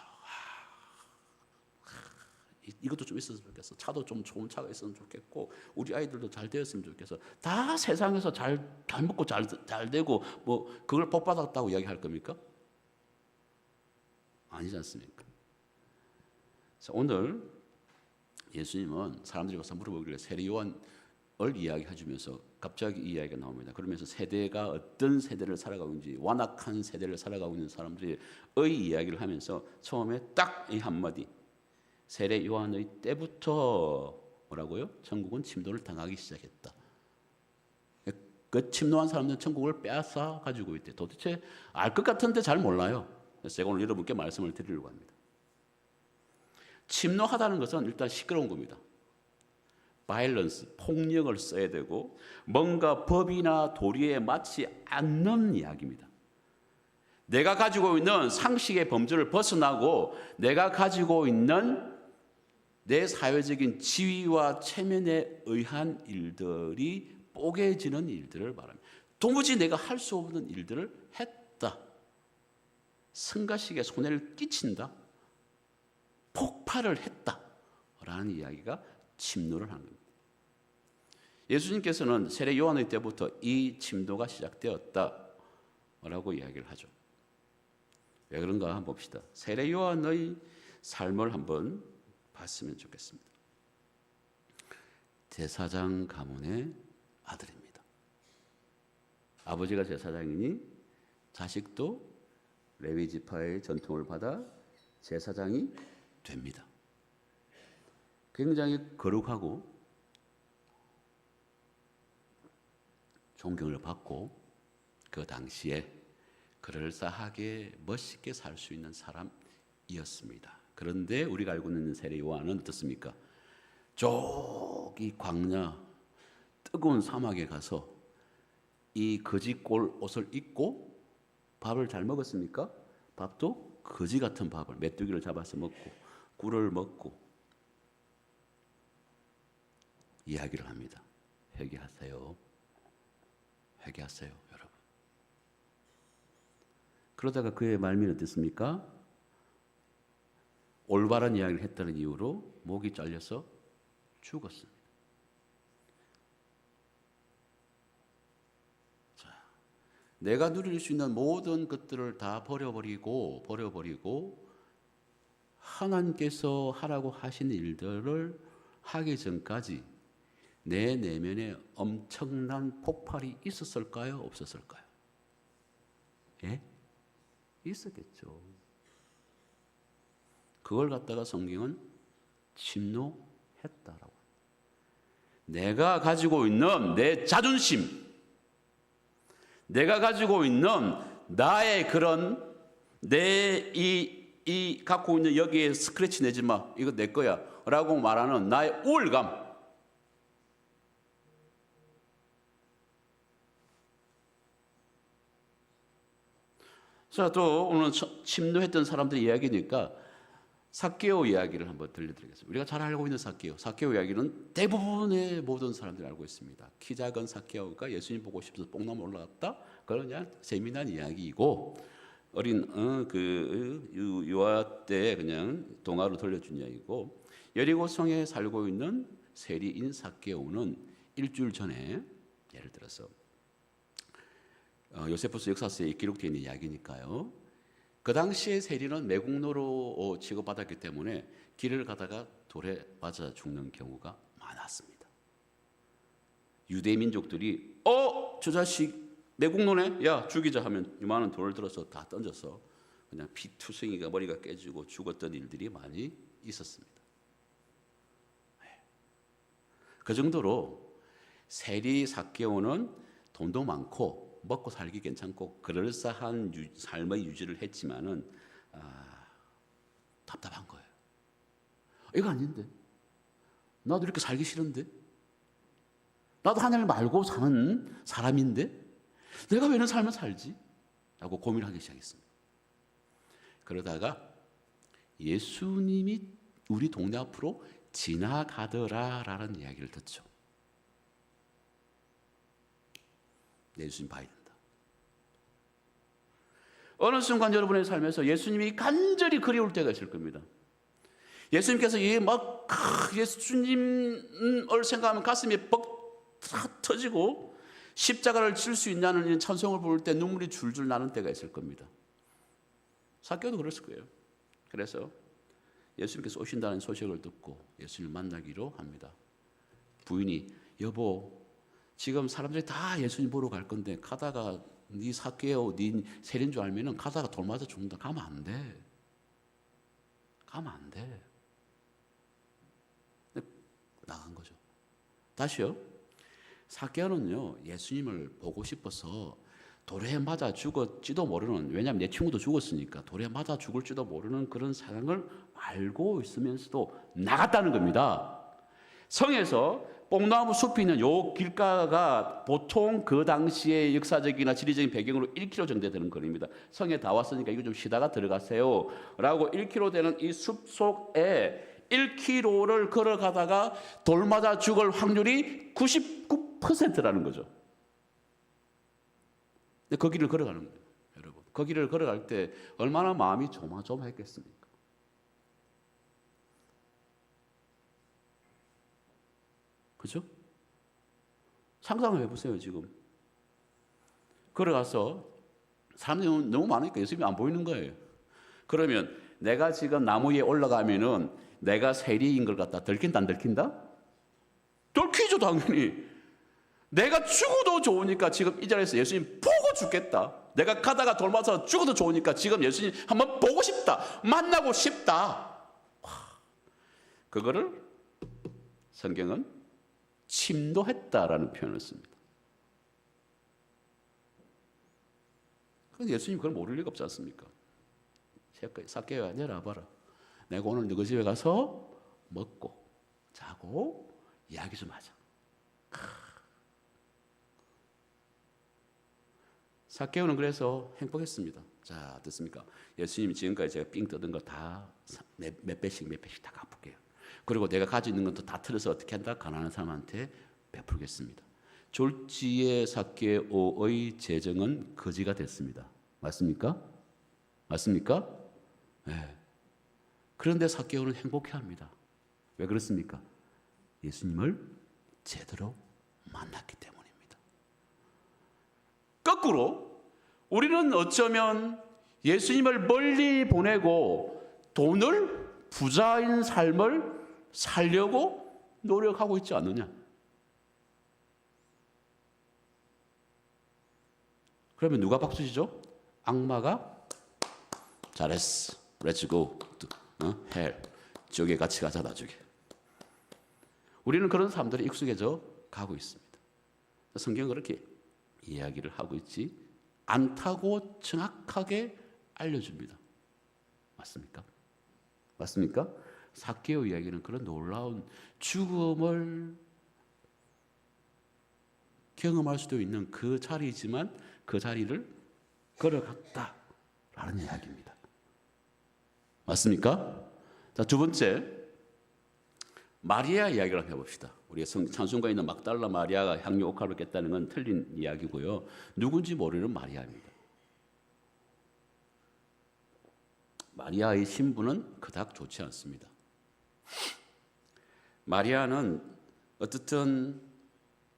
이것도 좀 있었으면 좋겠어. 차도 좀 좋은 차가 있었으면 좋겠고 우리 아이들도 잘 되었으면 좋겠어. 다 세상에서 잘 먹고 잘 되고 뭐 그걸 복 받았다고 이야기할 겁니까? 아니지 않습니까? 그래서 오늘 예수님은 사람들이 와서 물어보길래 세례 요한을 이야기해 주면서 갑자기 이 이야기가 나옵니다. 그러면서 세대가 어떤 세대를 살아가고 있는지 완악한 세대를 살아가고 있는 사람들의 이야기를 하면서 처음에 딱 이 한마디 세례 요한의 때부터 뭐라고요? 천국은 침노를 당하기 시작했다. 그 침노한 사람들은 천국을 빼앗아 가지고 있대. 도대체 알 것 같은데 잘 몰라요. 그래서 제가 오늘 여러분께 말씀을 드리려고 합니다. 침노하다는 것은 일단 시끄러운 겁니다. 바이런스, 폭력을 써야 되고 뭔가 법이나 도리에 맞지 않는 이야기입니다. 내가 가지고 있는 상식의 범주를 벗어나고 내가 가지고 있는 내 사회적인 지위와 체면에 의한 일들이 뽀개지는 일들을 말합니다. 도무지 내가 할 수 없는 일들을 했다. 성가시게 손해를 끼친다. 폭발을 했다라는 이야기가 침노를 하는 겁니다. 예수님께서는 세례 요한의 때부터 이 침노가 시작되었다라고 이야기를 하죠. 왜 그런가 한번 봅시다. 세례 요한의 삶을 한번 봤으면 좋겠습니다. 제사장 가문의 아들입니다. 아버지가 제사장이니 자식도 레위 지파의 전통을 받아 제사장이 됩니다. 굉장히 거룩하고 존경을 받고 그 당시에 그럴싸하게 멋있게 살 수 있는 사람이었습니다. 그런데 우리가 알고 있는 세례 요한은 어떻습니까? 저기 광야 뜨거운 사막에 가서 이 거지꼴 옷을 입고 밥을 잘 먹었습니까? 밥도 거지 같은 밥을 메뚜기를 잡아서 먹고 꿀을 먹고 이야기를 합니다. 회개하세요. 회개하세요, 여러분. 그러다가 그의 말미는 어땠습니까? 올바른 이야기를 했다는 이유로 목이 잘려서 죽었습니다. 자, 내가 누릴 수 있는 모든 것들을 다 버려버리고 하나님께서 하라고 하신 일들을 하기 전까지 내 내면에 엄청난 폭발이 있었을까요? 없었을까요? 예? 있었겠죠. 그걸 갖다가 성경은 침노했다라고. 내가 가지고 있는 내 자존심, 내가 가지고 있는 나의 그런 내 이 갖고 있는 여기에 스크래치 내지 마, 이거 내 거야 라고 말하는 나의 우월감, 자, 또 오늘 침노했던 사람들의 이야기니까 삭개오 이야기를 한번 들려드리겠습니다. 우리가 잘 알고 있는 삭개오 이야기는 대부분의 모든 사람들이 알고 있습니다. 키 작은 삭개오가 예수님 보고 싶어서 뽕나무 올라갔다. 그건 그냥 재미난 이야기이고, 어린 유아 때 그냥 동화로 들려준 이야기고, 여리고 성에 살고 있는 세리인 삭개오는 일주일 전에, 예를 들어서 요세푸스 역사서에 기록되어 있는 이야기니까요. 그 당시에 세리는 매국노로 취급받았기 때문에 길을 가다가 돌에 맞아 죽는 경우가 많았습니다. 유대 민족들이 저 자식 매국노네, 야 죽이자 하면 이만한 돌을 들어서 다 던져서 그냥 피투성이가 머리가 깨지고 죽었던 일들이 많이 있었습니다. 그 정도로 세리 삭개오는 돈도 많고 먹고 살기 괜찮고 그럴싸한 삶의 유지를 했지만은 답답한 거예요. 이거 아닌데, 나도 이렇게 살기 싫은데, 나도 하나님을 말고 사는 사람인데 내가 왜 이런 삶을 살지? 라고 고민하기 시작했습니다. 그러다가 예수님이 우리 동네 앞으로 지나가더라라는 이야기를 듣죠. 예수님 봐야 된다. 어느 순간 여러분의 삶에서 예수님이 간절히 그리울 때가 있을 겁니다. 예수님께서 예수님을 생각하면 가슴이 벅 터지고 십자가를 칠 수 있냐는 찬송을 부를 때 눈물이 줄줄 나는 때가 있을 겁니다. 삭개오도 그랬을 거예요. 그래서 예수님께서 오신다는 소식을 듣고 예수님을 만나기로 합니다. 부인이, 여보, 지금 사람들이 다 예수님 보러 갈 건데 가다가 네 삭개오, 네 세리인 줄 알면은 가다가 돌 맞아 죽는다. 가면 안 돼. 가면 안 돼. 나간 거죠. 다시요. 삭개오는요, 예수님을 보고 싶어서 돌에 맞아 죽을지도 모르는, 왜냐하면 내 친구도 죽었으니까 돌에 맞아 죽을지도 모르는 그런 상황을 알고 있으면서도 나갔다는 겁니다. 성에서 뽕나무 숲이 있는 요 길가가 보통 그 당시의 역사적이나 지리적인 배경으로 1km 정도 되는 거리입니다. 성에 다 왔으니까 이거 좀 쉬다가 들어가세요 라고 1km 되는 이 숲 속에 1km를 걸어가다가 돌 맞아 죽을 확률이 99%라는 거죠. 근데 그 길을 걸어가는 거예요, 여러분. 그 길을 걸어갈 때 얼마나 마음이 조마조마했겠습니까? 그죠? 상상을 해보세요. 지금 걸어가서 사람들이 너무 많으니까 예수님이 안 보이는 거예요. 그러면 내가 지금 나무 위에 올라가면은 내가 세리인 걸 갖다 들킨다 안 들킨다? 들키죠, 당연히. 내가 죽어도 좋으니까 지금 이 자리에서 예수님 보고 죽겠다. 내가 가다가 돌 맞아서 죽어도 좋으니까 지금 예수님 한번 보고 싶다. 만나고 싶다. 그거를 성경은 침노했다라는 표현을 씁니다. 그런데 예수님 그걸 모를 리가 없지 않습니까? 삭개오야, 내려와봐라. 내가 오늘 너희 집에 가서 먹고 자고 이야기 좀 하자. 삭개오는 그래서 행복했습니다. 자, 어떻습니까? 예수님이 지금까지 제가 삥 뜯은 거 다 몇 배씩 다 갚을게요. 그리고 내가 가지고 있는 것도 다 틀어서 어떻게 한다? 가난한 사람한테 베풀겠습니다. 졸지의 삭개오의 재정은 거지가 됐습니다. 맞습니까? 맞습니까? 네. 그런데 삭개오는 행복해합니다. 왜 그렇습니까? 예수님을 제대로 만났기 때문입니다. 거꾸로 우리는 어쩌면 예수님을 멀리 보내고 돈을, 부자인 삶을 살려고 노력하고 있지 않느냐? 그러면 누가 박수치죠? 악마가 잘했어. Let's go. hell. 지옥에 같이 가자 나중에. 우리는 그런 사람들이 익숙해져 가고 있습니다. 성경은 그렇게 이야기를 하고 있지 않다고 정확하게 알려줍니다. 맞습니까? 맞습니까? 삭개오 이야기는 그런 놀라운 죽음을 경험할 수도 있는 그 자리이지만 그 자리를 걸어갔다라는 이야기입니다. 맞습니까? 자, 두 번째 마리아 이야기를 한번 해봅시다. 우리가 찬송가에 있는 막달라 마리아가 향유 옥합을 깼다는 건 틀린 이야기고요. 누군지 모르는 마리아입니다. 마리아의 신분은 그닥 좋지 않습니다. 마리아는 어떻든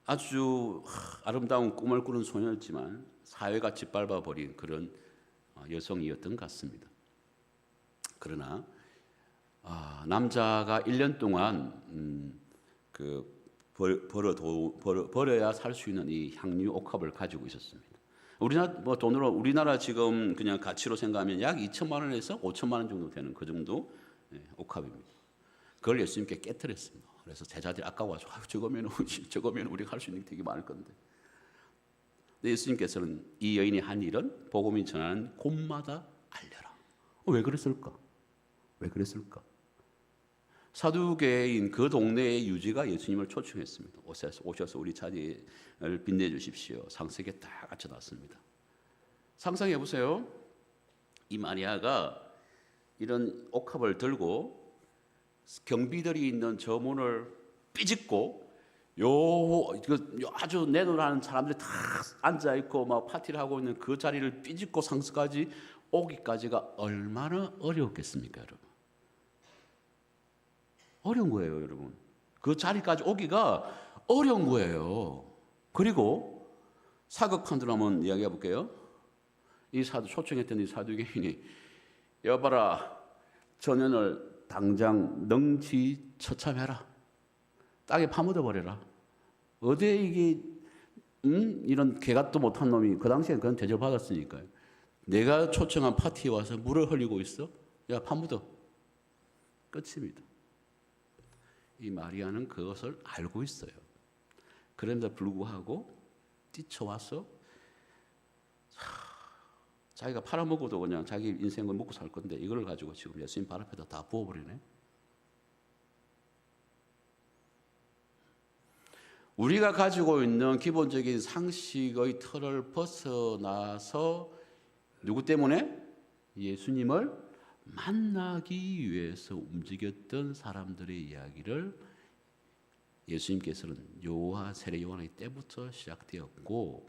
아주 아름다운 꿈을 꾸는 소녀였지만 사회가 짓밟아버린 그런 여성이었던 것 같습니다. 그러나 남자가 1년 동안 벌어야 살 수 있는 이 향유 옥합을 가지고 있었습니다. 우리나라 지금 그냥 가치로 생각하면 약 2천만 원에서 5천만 원 정도 되는 그 정도 옥합입니다. 그걸 예수님께 깨뜨렸습니다. 그래서 제자들이 아까워서 저거면 우리가 할 수 있는 게 되게 많을 건데. 근데 예수님께서는 이 여인이 한 일은 복음이 전하는 곳마다 알려라. 왜 그랬을까? 왜 그랬을까? 사두개인 그 동네의 유지가 예수님을 초청했습니다. 오셔서 우리 자리를 빛내주십시오. 상석에 딱 갖춰놨습니다. 상상해 보세요. 이 마리아가 이런 옥합을 들고 경비들이 있는 저 문을 삐집고 아주 내놓으라는 사람들이 다 앉아 있고 막 파티를 하고 있는 그 자리를 삐집고 상석까지 오기까지가 얼마나 어려웠겠습니까, 여러분? 어려운 거예요, 여러분. 그 자리까지 오기가 어려운 거예요. 그리고 사극판들 한번 이야기해 볼게요. 이 초청했던 이 사두개인이 여봐라, 전현을 당장 능지 처참해라. 땅에 파묻어 버려라. 어디에 이게 이런 개같도 못한 놈이 그 당시엔 그런 대접 받았으니까요. 내가 초청한 파티에 와서 물을 흘리고 있어? 야, 파묻어. 끝입니다. 이 마리아는 그것을 알고 있어요. 그럼에도 불구하고 뛰쳐와서 자기가 팔아먹어도 그냥 자기 인생을 먹고 살 건데 이걸 가지고 지금 예수님 발 앞에다 다 부어버리네. 우리가 가지고 있는 기본적인 상식의 틀을 벗어나서 누구 때문에? 예수님을 만나기 위해서 움직였던 사람들의 이야기를 예수님께서는 세례 요한의 때부터 시작되었고,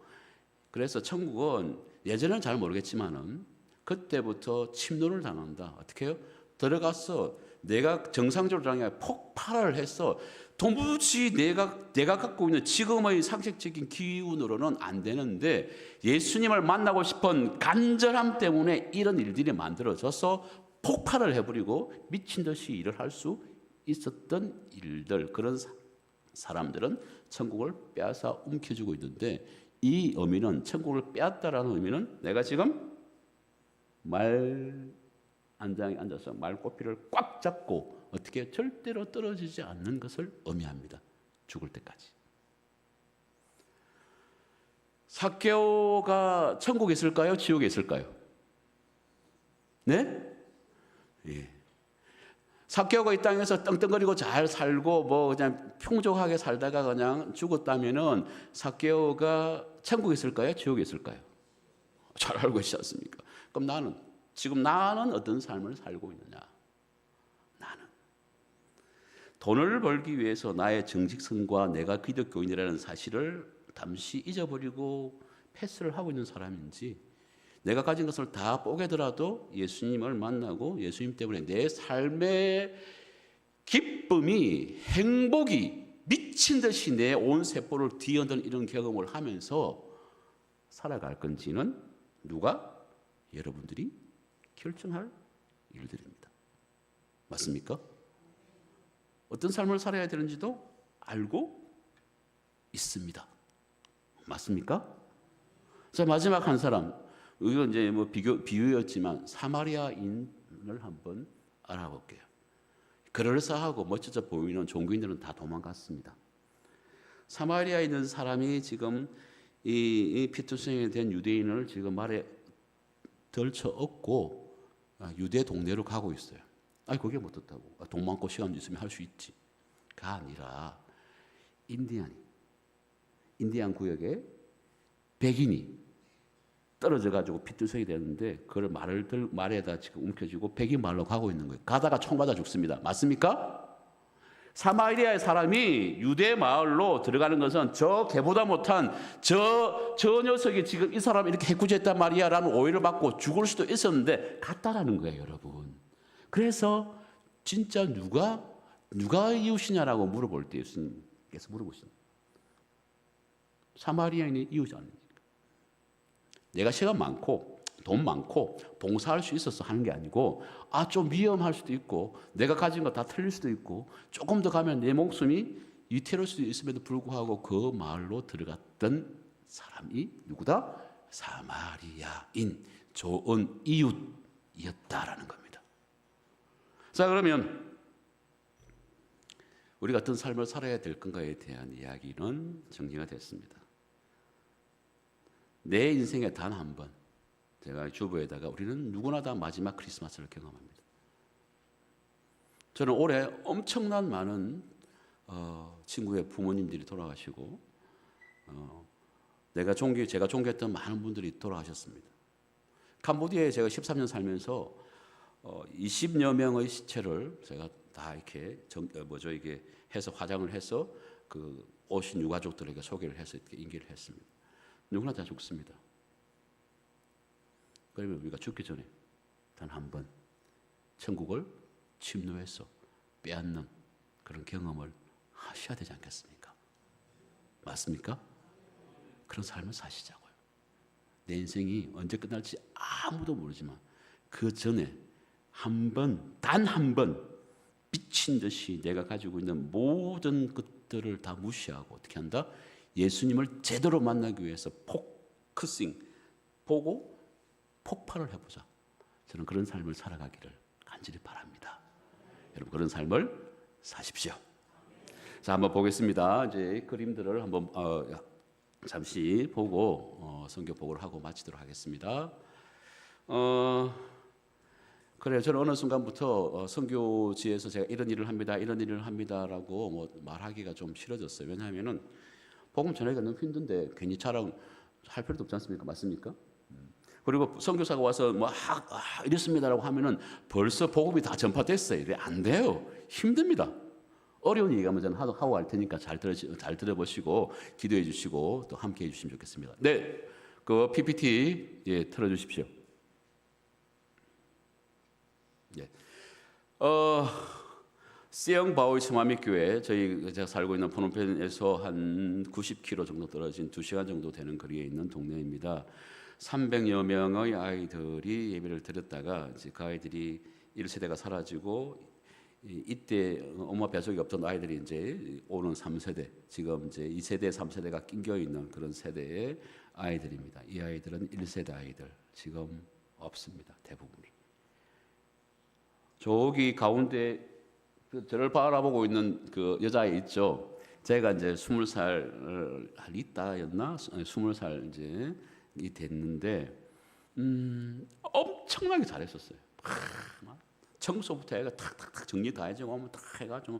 그래서 천국은 예전에는 잘 모르겠지만은 그때부터 침노를 당한다. 어떻게 해요? 들어가서 내가 정상적으로 당해 폭발을 해서 도무지 내가 갖고 있는 지금의 상식적인 기운으로는 안 되는데 예수님을 만나고 싶은 간절함 때문에 이런 일들이 만들어져서 폭발을 해버리고 미친 듯이 일을 할 수 있었던 일들, 그런 사람들은 천국을 빼앗아 움켜쥐고 있는데, 이 의미는, 천국을 빼앗다라는 의미는 내가 지금 말 안장에 앉아서 말꼬피를 꽉 잡고 어떻게 절대로 떨어지지 않는 것을 의미합니다. 죽을 때까지. 삭개오가 천국에 있을까요? 지옥에 있을까요? 네? 예. 삭개오가 이 땅에서 떵떵거리고 잘 살고 뭐 그냥 풍족하게 살다가 그냥 죽었다면은 삭개오가 천국에 있을까요? 지옥에 있을까요? 잘 알고 있지 않습니까? 그럼 지금 나는 어떤 삶을 살고 있느냐? 나는 돈을 벌기 위해서 나의 정직성과 내가 기독교인이라는 사실을 잠시 잊어버리고 패스를 하고 있는 사람인지, 내가 가진 것을 다 뽀개더라도 예수님을 만나고 예수님 때문에 내 삶의 기쁨이, 행복이 미친 듯이 내 온 세포를 뒤흔든 이런 경험을 하면서 살아갈 건지는 누가? 여러분들이 결정할 일들입니다. 맞습니까? 어떤 삶을 살아야 되는지도 알고 있습니다. 맞습니까? 자, 마지막 한 사람. 이건 이제 뭐 비유였지만 사마리아인을 한번 알아볼게요. 그럴싸하고 멋져져 보이는 종교인들은 다 도망갔습니다. 사마리아에 있는 사람이 지금 이 피투성에 대한 유대인을 지금 말에 덜쳐 얻고 유대 동네로 가고 있어요. 아니 그게 못 듣다고. 돈 많고 시간 있으면 할 수 있지.가 아니라 인디안 구역에 백인이 떨어져 가지고 피투성이 되는데 그걸 말에다 지금 움켜쥐고 백인 말로 가고 있는 거예요. 가다가 총 맞아 죽습니다. 맞습니까? 사마리아의 사람이 유대 마을로 들어가는 것은 저 개보다 못한 저 녀석이 지금 이 사람 이렇게 해코지했단 말이야 라는 오해를 받고 죽을 수도 있었는데 갔다라는 거예요, 여러분. 그래서 진짜 누가 이웃이냐라고 물어볼 때 예수님께서 물어보십니다. 사마리아인이 이웃이 아닙니까? 내가 시간 많고 돈 많고 봉사할 수 있어서 하는 게 아니고 좀 위험할 수도 있고 내가 가진 거 다 틀릴 수도 있고 조금 더 가면 내 목숨이 위태로울 수도 있음에도 불구하고 그 마을로 들어갔던 사람이 누구다? 사마리아인, 좋은 이웃이었다라는 겁니다. 자, 그러면 우리가 어떤 삶을 살아야 될 건가에 대한 이야기는 정리가 됐습니다. 내 인생에 단 한 번, 제가 주부에다가 우리는 누구나 다 마지막 크리스마스를 경험합니다. 저는 올해 엄청난 많은 친구의 부모님들이 돌아가시고 제가 존경했던 많은 분들이 돌아가셨습니다. 캄보디아에 제가 13년 살면서 20여 명의 시체를 제가 다 이렇게 이게 해서 화장을 해서 그 오신 유가족들에게 소개를 해서 이렇게 인계를 했습니다. 누구나 다 죽습니다. 그러면 우리가 죽기 전에 단 한 번 천국을 침노해서 빼앗는 그런 경험을 하셔야 되지 않겠습니까? 맞습니까? 그런 삶을 사시자고요. 내 인생이 언제 끝날지 아무도 모르지만 그 전에 단 한 번 미친 듯이 내가 가지고 있는 모든 것들을 다 무시하고 어떻게 한다? 예수님을 제대로 만나기 위해서 포커싱 보고 폭발을 해보자. 저는 그런 삶을 살아가기를 간절히 바랍니다. 여러분 그런 삶을 사십시오. 자, 한번 보겠습니다. 이제 그림들을 한번 잠시 보고 성경 보고를 하고 마치도록 하겠습니다. 그래요. 저는 어느 순간부터 선교지에서 제가 이런 일을 합니다라고 뭐 말하기가 좀 싫어졌어요. 왜냐하면은 복음 전하기가 너무 힘든데 괜히 자랑할 필요도 없지 않습니까? 맞습니까? 그리고 선교사가 와서 뭐 이랬습니다라고 하면은 벌써 복음이 다 전파됐어요. 이래 안 돼요. 힘듭니다. 어려운 얘기하면 저는 하고 갈 테니까 잘 들어보시고 기도해 주시고 또 함께 해주시면 좋겠습니다. 네, 그 PPT 틀어주십시오. 예. 시영바오이 스마믹교회 제가 살고 있는 프놈펜에서 한 90km 정도 떨어진 2시간 정도 되는 거리에 있는 동네입니다. 300여 명의 아이들이 예배를 드렸다가 이제 그 아이들이 1세대가 사라지고 이때 엄마 뱃속에 없던 아이들이 이제 오는 3세대, 지금 이제 2세대, 3세대가 낑겨 있는 그런 세대의 아이들입니다. 이 아이들은 1세대 아이들 지금 없습니다. 대부분이. 저기 가운데 저를 바라보고 있는 그 여자애 있죠. 제가 이제 20살 있다였나? 20살 이제 이 됐는데 엄청나게 잘했었어요. 청소부터 애가 탁탁탁 정리 다 해주고 하면 탁 해가지고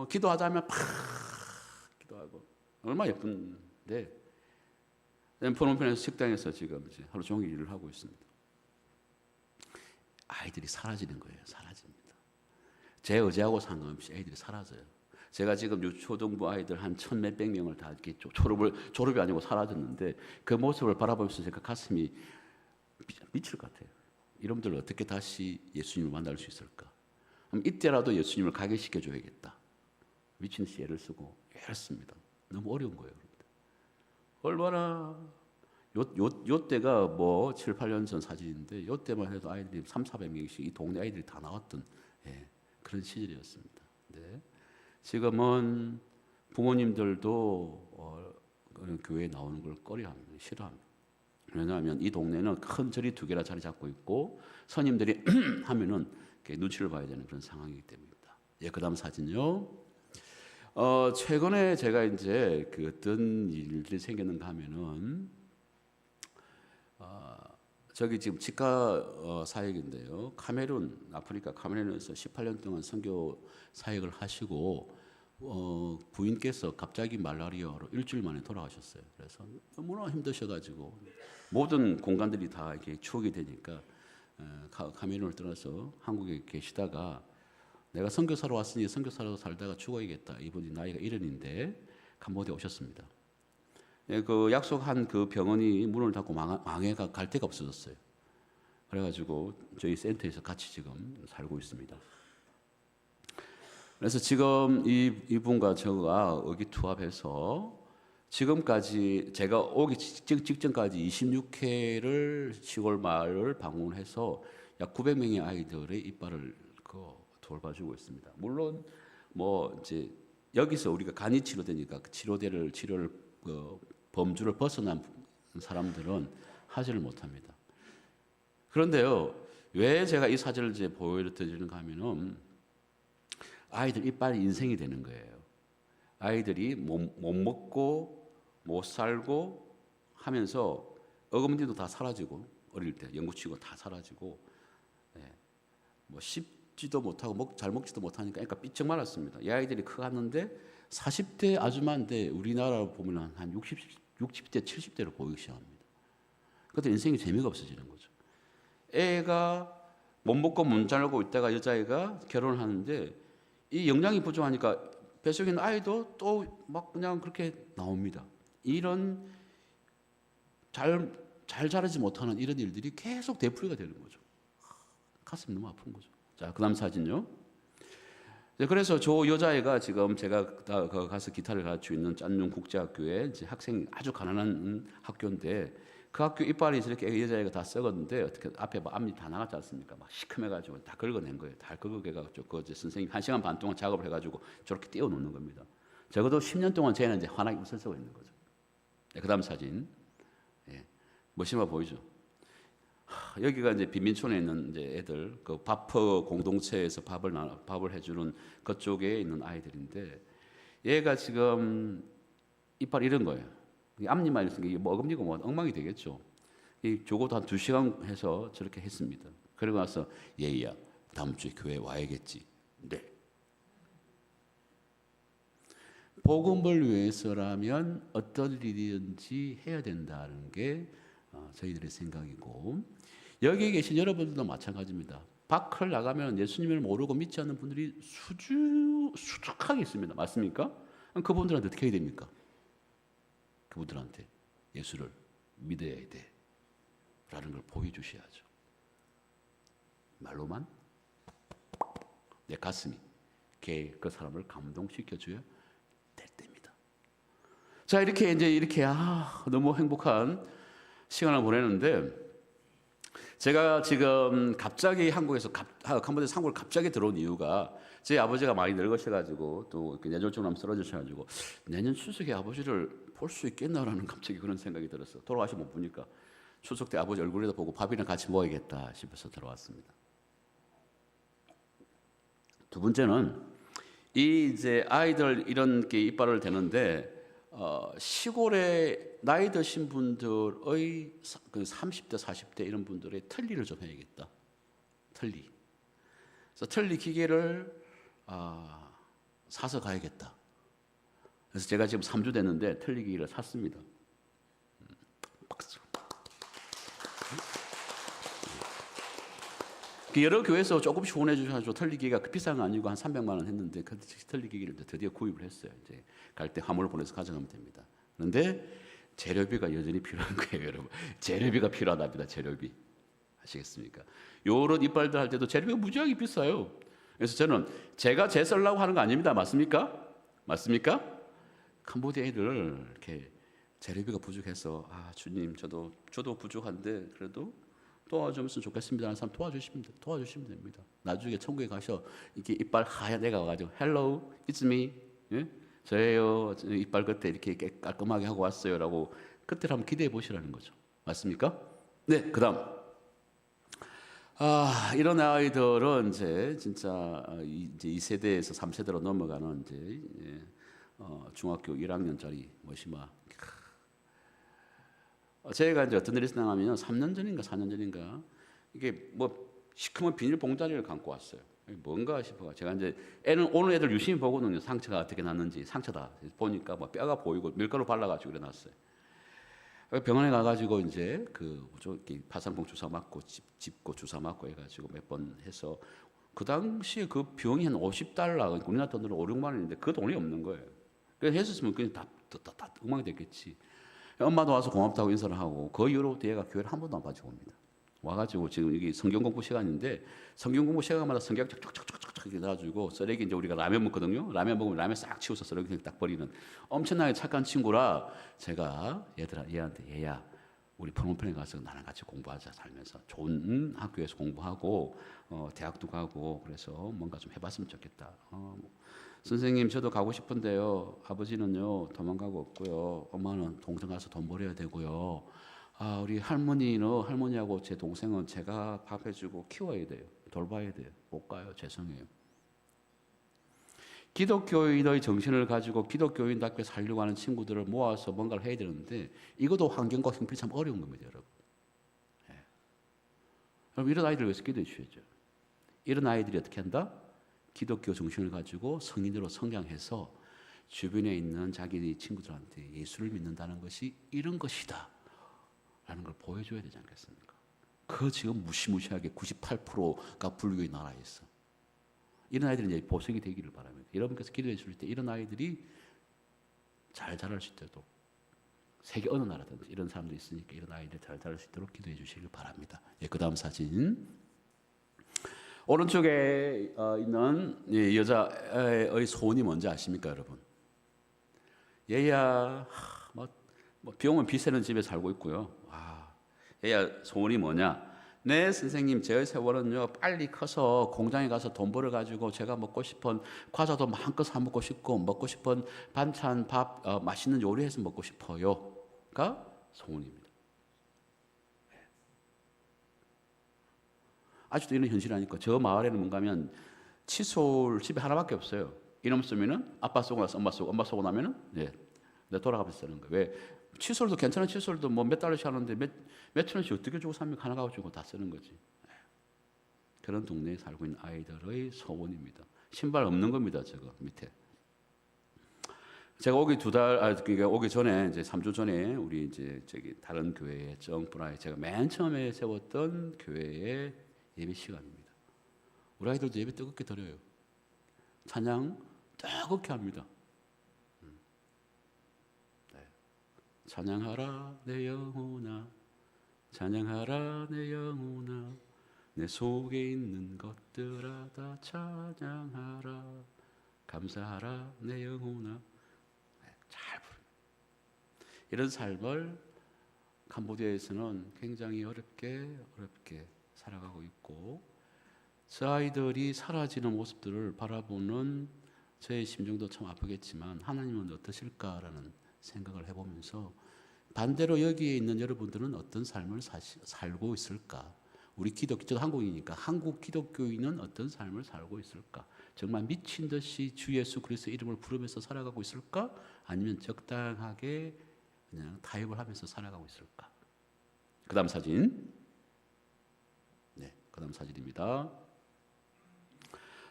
기도하자면 팍 기도하고 얼마나 예쁜데 프놈펜에서 식당에서 지금 이제 하루 종일 일을 하고 있습니다. 아이들이 사라지는 거예요. 사라집니다. 제 의지하고 상관없이 애들이 사라져요. 제가 지금 유초등부 아이들 한 1,몇백 명을 다 이렇게 졸업이 아니고 사라졌는데 그 모습을 바라보면서 제가 가슴이 미칠 것 같아요. 이놈들 어떻게 다시 예수님을 만날 수 있을까? 그럼 이때라도 예수님을 가게시켜 줘야겠다. 미친 듯이 애를 쓰고 애를 씁니다. 너무 어려운 거예요. 얼마나 요 때가 뭐 7, 8년 전 사진인데 요 때만 해도 아이들이 3, 400명씩 이 동네 아이들이 다 나왔던 그런 시절이었습니다. 네. 지금은 부모님들도 교회에 나오는 걸 꺼려합니다. 싫어합니다. 왜냐하면 이 동네는 큰 절이 2개나 자리 잡고 있고 스님들이 하면은 눈치를 봐야 되는 그런 상황이기 때문입니다. 예, 그다음 사진요. 최근에 제가 이제 그 어떤 일들이 생겼는가 하면은 저기 지금 치과 사역인데요. 아프리카 카메룬에서 18년 동안 선교 사역을 하시고 부인께서 갑자기 말라리아로 일주일 만에 돌아가셨어요. 그래서 너무나 힘드셔가지고 모든 공간들이 다 이렇게 추억이 되니까 카메룬을 떠나서 한국에 계시다가 내가 선교사로 왔으니 선교사로 살다가 죽어야겠다. 이분이 나이가 70인데 캄보디아 오셨습니다. 그 약속한 그 병원이 문을 닫고 망해가 갈 데가 없어졌어요. 그래가지고 저희 센터에서 같이 지금 살고 있습니다. 그래서 지금 이분과 저가 의기투합해서 지금까지 제가 오기 직전까지 26회를 시골 마을을 방문해서 약 900명의 아이들의 이빨을 돌봐주고 있습니다. 물론 뭐 이제 여기서 우리가 간이 치료되니까 치료를 범주를 벗어난 사람들은 하지를 못합니다. 그런데요, 왜 제가 이 사진을 이제 보여드리는가 하면은 아이들 이빨이 인생이 되는 거예요. 아이들이 못 먹고 못 살고 하면서 어금니도 다 사라지고 어릴 때 영구치고 다 사라지고 뭐 씹지도 못하고 잘 먹지도 못하니까 그러니까 삐쩍 말랐습니다. 이 아이들이 커갔는데 40대 아줌마인데 우리나라로 보면 한 60대 70대로 보이기 시작합니다. 그때 인생이 재미가 없어지는 거죠. 애가 못 먹고 못 자고 있다가 여자애가 결혼을 하는데 이 영양이 부족하니까 뱃속에 있는 아이도 또 막 그냥 그렇게 나옵니다. 이런 잘 자라지 못하는 이런 일들이 계속 되풀이가 되는 거죠. 가슴이 너무 아픈 거죠. 자, 그다음 사진요. 그래서 저 여자애가 지금 제가 가서 기타를 가르치고 있는 짠용 국제학교에 이제 학생이 아주 가난한 학교인데 그 학교 이빨이 저렇게 여자애가 다 썩었는데 어떻게 앞에 앞니 다 나갔지 않습니까? 막 시커매가지고 다 긁어낸 거예요. 다 긁어내가지고 그 선생님 1시간 반 동안 작업을 해가지고 저렇게 띄워놓는 겁니다. 적어도 10년 동안 쟤는 이제 환하게 웃을 수가 있는 거죠. 네, 그다음 사진. 예, 멋있어 보이죠? 여기가 이제 빈민촌에 있는 이제 애들, 그 바퍼 공동체에서 밥을 해주는 그쪽에 있는 아이들인데, 얘가 지금 이빨 이런 거예요. 앞니만 있으니까 뭐 어금니고 뭐 엉망이 되겠죠. 이 적어도 한 2시간 해서 저렇게 했습니다. 그러고 나서 얘야 다음 주에 교회 와야겠지. 네. 복음을 위해서라면 어떤 일이든지 해야 된다는 게 저희들의 생각이고, 여기에 계신 여러분들도 마찬가지입니다. 밖을 나가면 예수님을 모르고 믿지 않는 분들이 수두룩하게 있습니다. 맞습니까? 그분들한테 어떻게 해야 됩니까? 그분들한테 예수를 믿어야 돼 라는 걸 보여주셔야죠. 말로만 내 가슴이 그 사람을 감동시켜줘야 될 때입니다. 자, 이렇게 너무 행복한 시간을 보내는데, 제가 지금 갑자기 한국에서 캄보디아 상고를 갑자기 들어온 이유가 제 아버지가 많이 늙으셔가지고 또 뇌졸중으로 쓰러지셔가지고 내년 추석에 아버지를 볼 수 있겠나라는 갑자기 그런 생각이 들었어요. 돌아가시면 못 보니까 추석 때 아버지 얼굴에다 보고 밥이랑 같이 먹어야겠다 싶어서 들어왔습니다. 두 번째는 이제 아이들 이런 게 이빨을 대는데 시골에 나이 드신 분들의 그 30대, 40대 이런 분들의 틀니를 좀 해야겠다. 틀니. 그래서 틀니 기계를 사서 가야겠다. 그래서 제가 지금 3주 됐는데 틀니 기계를 샀습니다. 박수. 여러 교회에서 조금씩 후원해 주셔서 틀니 기계가 비싼 거 아니고 한 300만 원 했는데 그 틀니 기계를 드디어 구입을 했어요. 이제 갈 때 화물을 보내서 가져가면 됩니다. 그런데 재료비가 여전히 필요한 거예요, 여러분. 재료비가 필요하답니다. 재료비. 아시겠습니까? 요런 이빨들 할 때도 재료비가 무지하게 비싸요. 그래서 저는 제가 재쓰려고 하는 거 아닙니다. 맞습니까? 맞습니까? 캄보디아 애들 이렇게 재료비가 부족해서 주님 저도 부족한데 그래도 도와주면 좋겠습니다 하는 사람 도와주시면 됩니다. 나중에 천국에 가셔 이렇게 이빨 하얀 애가 와가지고 Hello, it's me. 예? 저예요. 이빨 끝에 이렇게 깔끔하게 하고 왔어요라고 그때를 한번 기대해 보시라는 거죠. 맞습니까? 네, 그다음 이런 아이들은 이제 진짜 이제 2세대에서 3세대로 넘어가는 이제 중학교 1학년짜리 뭐시마. 제가 이제 어떤 일이 생각하면 3년 전인가 4년 전인가 이게 뭐 시커먼 비닐 봉다리를 감고 왔어요. 뭔가 싶어. 제가 이제 오늘 애들 유심히 보거든요. 상처가 어떻게 났는지 상처다 보니까 뭐 뼈가 보이고 밀가루 발라가지고 이래놨어요. 병원에 가가지고 이제 파상풍 주사 맞고 짚고 주사 맞고 해가지고 몇 번 해서 그 당시에 그 병이 한 $50, 우리나라 돈으로 5, 6만 원인데 그 돈이 없는 거예요. 그래서 했었으면 그냥 다 엉망이 됐겠지. 엄마도 와서 고맙다고 인사를 하고 그 이후로 얘가 교회를 한 번도 안 빠지고 옵니다. 와가지고 지금 이게 성경 공부 시간인데 성경 공부 시간마다 성경 쫙쫙쫙쫙쫙 이렇게 놔주고 쓰레기 이제 우리가 라면 먹거든요. 라면 먹으면 라면 싹 치워서 쓰레기 딱 버리는 엄청나게 착한 친구라 제가 얘야 우리 프롬펜에 가서 나랑 같이 공부하자 살면서 좋은 학교에서 공부하고 대학도 가고 그래서 뭔가 좀 해봤으면 좋겠다. 선생님 저도 가고 싶은데요. 아버지는요 도망가고 없고요. 엄마는 동생 가서 돈 벌어야 되고요. 우리 할머니하고 제 동생은 제가 밥 해주고 키워야 돼요. 돌봐야 돼요. 못 가요. 죄송해요. 기독교인의 정신을 가지고 기독교인답게 살려고 하는 친구들을 모아서 뭔가를 해야 되는데 이것도 환경과 형편이 참 어려운 겁니다, 여러분. 여러분 이런 아이들을 위해서 기도해 주셔야죠. 이런 아이들이 어떻게 한다? 기독교 정신을 가지고 성인으로 성장해서 주변에 있는 자기 친구들한테 예수를 믿는다는 것이 이런 것이다 라는 걸 보여줘야 되지 않겠습니까? 그 지금 무시무시하게 98%가 불교의 나라에 있어. 이런 아이들이 이제 보석이 되기를 바랍니다. 여러분께서 기도해 주실 때 이런 아이들이 잘 자랄 수 있도록 세계 어느 나라든지 이런 사람들이 있으니까 이런 아이들 잘 자랄 수 있도록 기도해 주시길 바랍니다. 그 다음 사진. 오른쪽에 있는 여자의 소원이 뭔지 아십니까, 여러분? 얘야, 비 오면 비 새는 집에 살고 있고요. 얘야 소원이 뭐냐? 네 선생님, 제 세월은요 빨리 커서 공장에 가서 돈 벌어가지고 제가 먹고 싶은 과자도 마음껏 사 먹고 싶고 먹고 싶은 반찬 밥 맛있는 요리해서 먹고 싶어요가 소원입니다. 아직도 이런 현실이 아니까 저 마을에는 뭔가 하면 칫솔 집에 하나밖에 없어요. 이놈 쓰면은 아빠 쓰고 나서 엄마 쓰고 나면은 내 돌아가면서 쓰는 거예요. 왜? 칫솔도 괜찮은 칫솔도 뭐 몇 달러씩 하는데 몇 천 원씩 어떻게 주고 삽니까? 하나 가지고 다 쓰는 거지. 그런 동네에 살고 있는 아이들의 소원입니다. 신발 없는 겁니다. 저거 밑에. 제가 오기 오기 전에 이제 3주 전에 우리 이제 다른 교회에 정프라에 제가 맨 처음에 세웠던 교회의 예배 시간입니다. 우리 아이들도 예배 뜨겁게 드려요. 찬양 뜨겁게 합니다. 찬양하라 내 영혼아, 찬양하라 내 영혼아, 내 속에 있는 것들아 다 찬양하라, 감사하라 내 영혼아. 잘 부릅니다. 이런 삶을 캄보디아에서는 굉장히 어렵게 살아가고 있고, 저 아이들이 사라지는 모습들을 바라보는 저의 심정도 참 아프겠지만 하나님은 어떠실까라는 생각을 해보면서 반대로 여기에 있는 여러분들은 어떤 삶을 살고 있을까? 우리 저도 한국이니까 한국 기독교인은 어떤 삶을 살고 있을까? 정말 미친 듯이 주 예수 그리스도의 이름을 부르면서 살아가고 있을까? 아니면 적당하게 그냥 타협을 하면서 살아가고 있을까? 그 다음 사진. 네, 그 다음 사진입니다.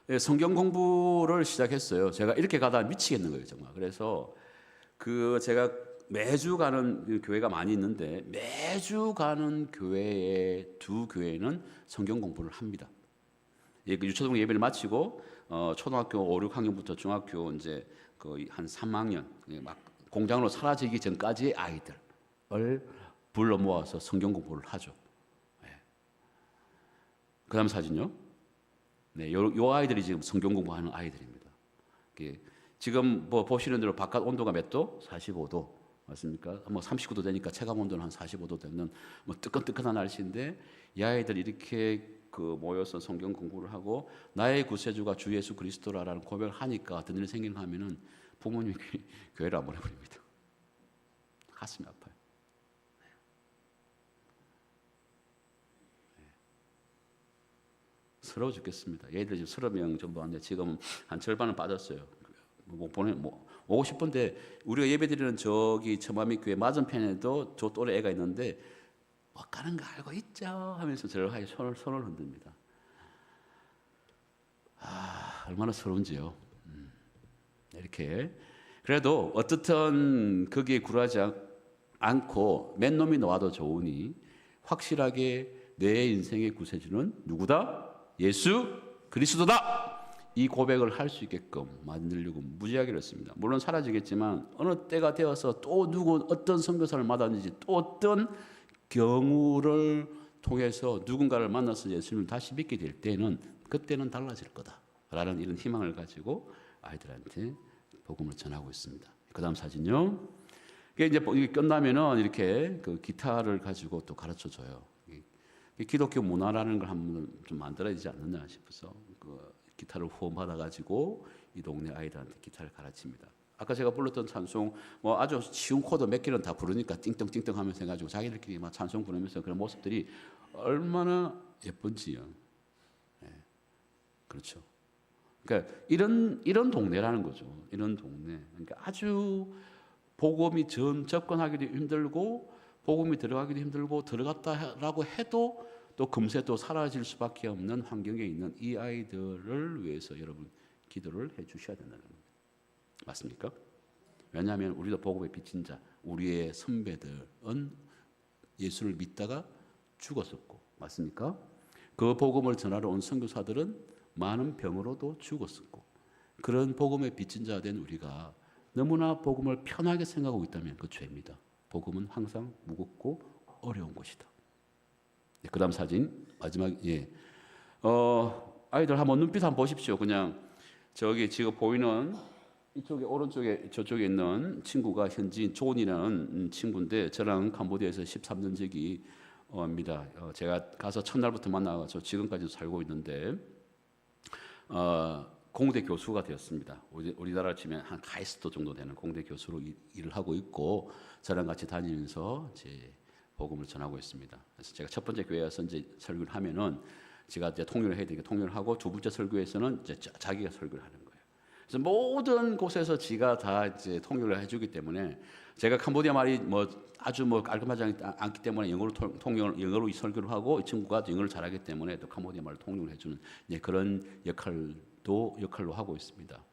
네, 성경 공부를 시작했어요. 제가 이렇게 가다 미치겠는 거예요, 정말. 그래서 제가 매주 가는 교회가 많이 있는데 매주 가는 교회의 두 교회는 성경 공부를 합니다. 유초등 예배를 마치고 초등학교 5, 6학년부터 중학교 이제 거의 한 3학년 막 공장으로 사라지기 전까지의 아이들을 불러 모아서 성경 공부를 하죠. 네. 그다음 사진요. 네, 요 아이들이 지금 성경 공부하는 아이들입니다. 지금 뭐 보시는 대로 바깥 온도가 몇 도? 45도. 맞습니까? 뭐 39도 되니까 체감 온도는 한 45도 되는 뭐 뜨끈뜨끈한 날씨인데 이 아이들 이렇게 그 모여서 성경 공부를 하고 나의 구세주가 주 예수 그리스도라는 고백을 하니까 어떤 일이 생기는가 하면은 부모님이 교회를 안 보내버립니다. 가슴이 아파요. 서러워 죽겠습니다. 얘들 지금 30명 정도 왔는데 지금 한 절반은 빠졌어요. 오고 싶은데 우리가 예배드리는 저기 처마미 교회 맞은편에도 저 또래 애가 있는데 못 가는 거 알고 있죠 하면서 저를 하여 손을 흔듭니다. 얼마나 서러운지요. 이렇게 그래도 어떻든 거기에 굴하지 않고 맨 놈이 나와도 좋으니 확실하게 내 인생의 구세주는 누구다? 예수 그리스도다. 이 고백을 할 수 있게끔 만들려고 무지하게 했습니다. 물론 사라지겠지만 어느 때가 되어서 또 누구 어떤 선교사를 만났는지 또 어떤 경우를 통해서 누군가를 만나서 예수님을 다시 믿게 될 때는 그때는 달라질 거다라는 이런 희망을 가지고 아이들한테 복음을 전하고 있습니다. 그다음 사진요. 이게 이제 끝나면은 이렇게 그 기타를 가지고 또 가르쳐 줘요. 기독교 문화라는 걸 한번 좀 만들어야 되지 않느냐 싶어서 그 기타를 후원받아 가지고 이 동네 아이들한테 기타를 가르칩니다. 아까 제가 불렀던 찬송 뭐 아주 쉬운 코드 몇 개는 다 부르니까 띵띵띵띵 하면서 해가지고 자기들끼리 막 찬송 부르면서 그런 모습들이 얼마나 예쁜지요. 네. 그렇죠. 그러니까 이런 동네라는 거죠. 이런 동네. 그러니까 아주 복음이 접근하기도 힘들고 복음이 들어가기도 힘들고 들어갔다라고 해도 또 금세 또 사라질 수밖에 없는 환경에 있는 이 아이들을 위해서 여러분 기도를 해 주셔야 된다는 겁니다. 맞습니까? 왜냐하면 우리도 복음의 빚진 자, 우리의 선배들은 예수를 믿다가 죽었었고, 맞습니까? 그 복음을 전하러 온 선교사들은 많은 병으로도 죽었었고, 그런 복음의 빚진 자 된 우리가 너무나 복음을 편하게 생각하고 있다면 그 죄입니다. 복음은 항상 무겁고 어려운 것이다. 네, 그다음 사진 마지막 아이들 한번 눈빛 한번 보십시오. 그냥 저기 지금 보이는 이쪽에 오른쪽에 저쪽에 있는 친구가 현지인 존이라는 친구인데 저랑 캄보디아에서 13년지기입니다. 제가 가서 첫날부터 만나서 지금까지도 살고 있는데 공대 교수가 되었습니다. 우리나라 치면 한 카이스트 정도 되는 공대 교수로 일을 하고 있고 저랑 같이 다니면서 이제 복음을 전하고 있습니다. 그래서 제가 첫 번째 교회에서 이제 설교를 하면은 제가 이제 통역을 해야 되니까 통역을 하고 두 번째 설교에서는 이제 자기가 설교를 하는 거예요. 그래서 모든 곳에서 지가 다 이제 통역을 해주기 때문에 제가 캄보디아 말이 뭐 아주 뭐 깔끔하지 않기 때문에 영어로 설교를 하고 이 친구가 영어를 잘하기 때문에 또 캄보디아 말로 통역을 해주는 그런 역할로 하고 있습니다.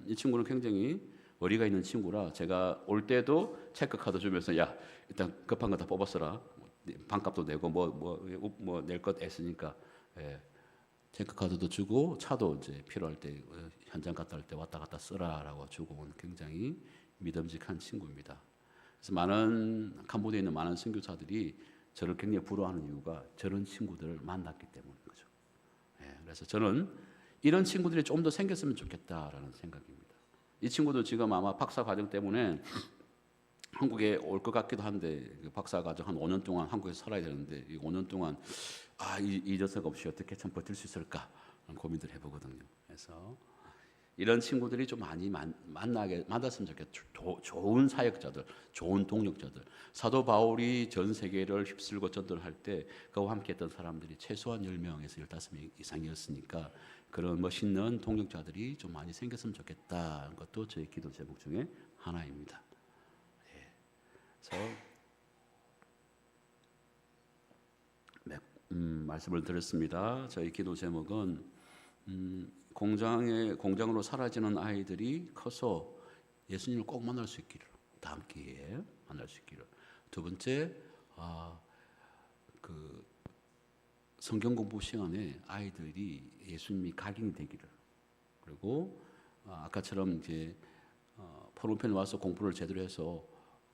이 친구는 굉장히 머리가 있는 친구라 제가 올 때도 체크카드 주면서 야 일단 급한 거 다 뽑았어라. 반값도 내고 뭐 낼 것 애쓰니까 체크카드도 주고 차도 이제 필요할 때 현장 갔다 올 때 왔다 갔다 쓰라라고 주고 온 굉장히 믿음직한 친구입니다. 그래서 많은 캄보디아에 있는 많은 선교사들이 저를 굉장히 부러워하는 이유가 저런 친구들을 만났기 때문인 거죠. 그래서 저는 이런 친구들이 좀 더 생겼으면 좋겠다라는 생각입니다. 이 친구도 지금 아마 박사 과정 때문에 한국에 올 것 같기도 한데 박사 과정 한 5년 동안 한국에서 살아야 되는데 이 5년 동안 이 녀석 없이 어떻게 참 버틸 수 있을까 고민들 해보거든요. 그래서 이런 친구들이 좀 많이 만났으면 좋겠죠. 좋은 사역자들, 좋은 동력자들. 사도 바울이 전 세계를 휩쓸고 전도할 때 그와 함께했던 사람들이 최소한 10명에서 15명 이상이었으니까 그런 멋있는 동력자들이 좀 많이 생겼으면 좋겠다는 것도 저희 기도 제목 중에 하나입니다. 그래서 말씀을 드렸습니다. 저희 기도 제목은 공장으로 사라지는 아이들이 커서 예수님을 꼭 만날 수 있기를, 다음 기회에 만날 수 있기를. 두 번째, 그 성경 공부 시간에 아이들이 예수님이 각인이 되기를. 그리고 아까처럼 이제 포럼편에 와서 공부를 제대로 해서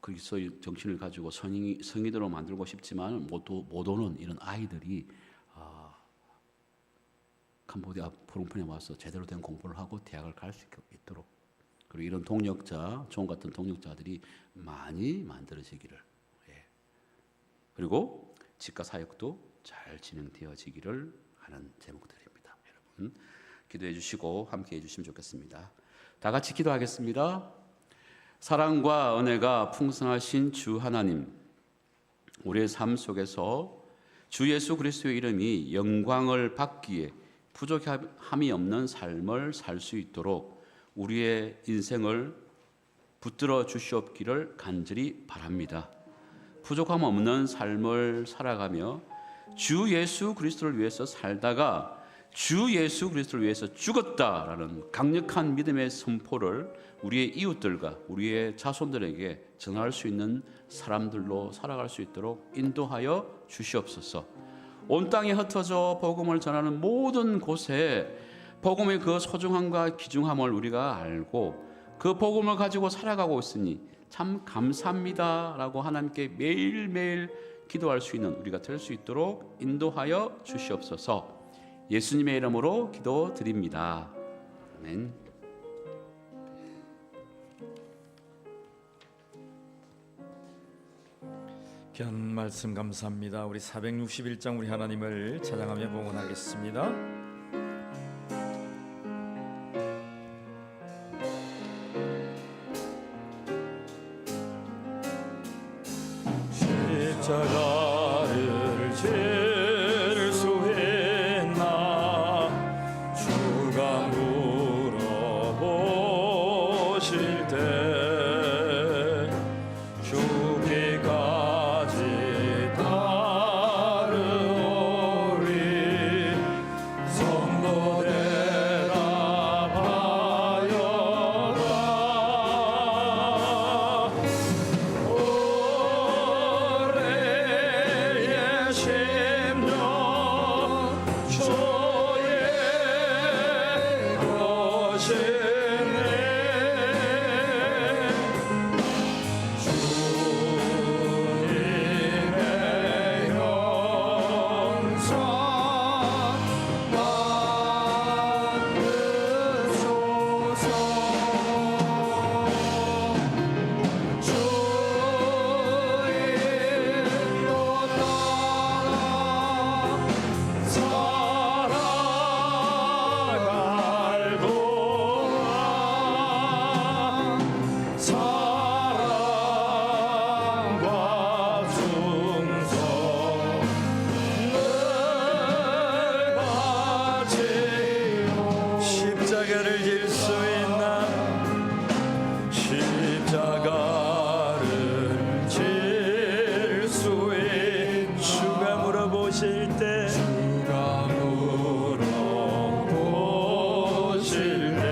그리스도의 정신을 가지고 성인으로 만들고 싶지만 못 오는 이런 아이들이 캄보디아 포럼편에 와서 제대로 된 공부를 하고 대학을 갈 수 있도록 그리고 이런 동력자, 종 같은 동력자들이 많이 만들어지기를, 그리고 직가 사역도 잘 진행되어지기를 하는 제목들입니다. 여러분 기도해 주시고 함께 해 주시면 좋겠습니다. 다 같이 기도하겠습니다. 사랑과 은혜가 풍성하신 주 하나님, 우리의 삶 속에서 주 예수 그리스도의 이름이 영광을 받기에 부족함이 없는 삶을 살 수 있도록 우리의 인생을 붙들어 주시옵기를 간절히 바랍니다. 부족함 없는 삶을 살아가며 주 예수 그리스도를 위해서 살다가 주 예수 그리스도를 위해서 죽었다라는 강력한 믿음의 선포를 우리의 이웃들과 우리의 자손들에게 전할 수 있는 사람들로 살아갈 수 있도록 인도하여 주시옵소서. 온 땅에 흩어져 복음을 전하는 모든 곳에 복음의 그 소중함과 귀중함을 우리가 알고 그 복음을 가지고 살아가고 있으니 참 감사합니다라고 하나님께 매일매일 기도할 수 있는 우리가 될 수 있도록 인도하여 주시옵소서. 예수님의 이름으로 기도드립니다. 아멘. 귀한 말씀 감사합니다. 우리 461장 우리 하나님을 찬양하며 봉헌하겠습니다. 십자가를 질 수 있나 주가 물어보실 때 죽기까지 따르오리 성도 대답하여라 오래의 심령 주의 것이네 주님의 영광 받으소서. 주인도 살아갈 동안 사랑과 충성 늘 바치오. 십자가를 질 수 있나 십자가를 질 수 있 주가 물어보실 때 주가 물어보실 때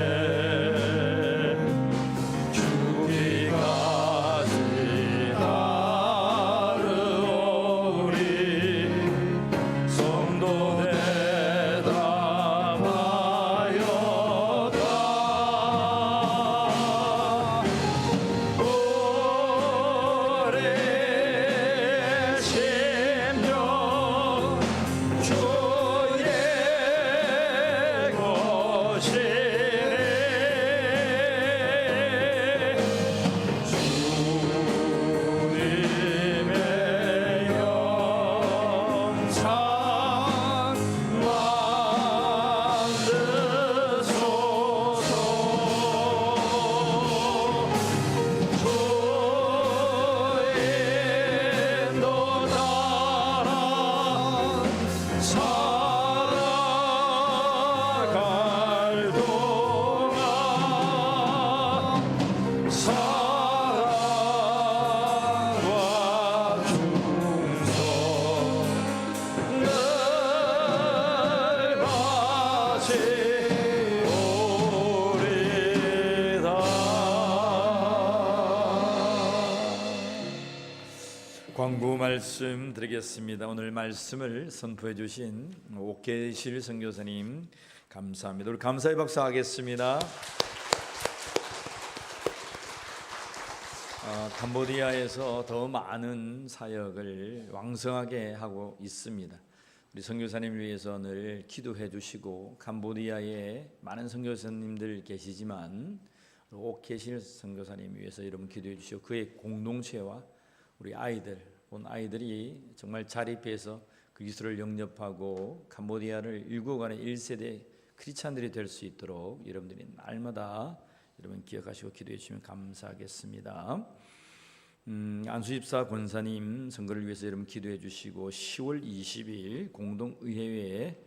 죽기까지 따르오리 성도 대답하여라 오래 심령 주의 것이네 주님의 영상 만드소서. 주인도 따라 살아갈 동안 사랑과 충성 늘 바치오리다. 광고 말씀 드리겠습니다. 오늘 말씀을 선포해 주신 옥계실 선교사님 감사합니다. 우리 감사의 박수 하겠습니다. 캄보디아에서 더 많은 사역을 왕성하게 하고 있습니다. 우리 선교사님 위해서 늘 기도해 주시고 캄보디아에 많은 선교사님들 계시지만 옥계실 선교사님 위해서 여러분 기도해 주시고 그의 공동체와 우리 아이들 본 아이들이 정말 자립해서 그리스도를 영접하고 캄보디아를 일구어가는 1세대 크리스찬들이 될 수 있도록 여러분들이 날마다 여러분 기억하시고 기도해 주시면 감사하겠습니다. 안수집사 권사님 선거를 위해서 여러분 기도해 주시고 10월 20일 공동의회에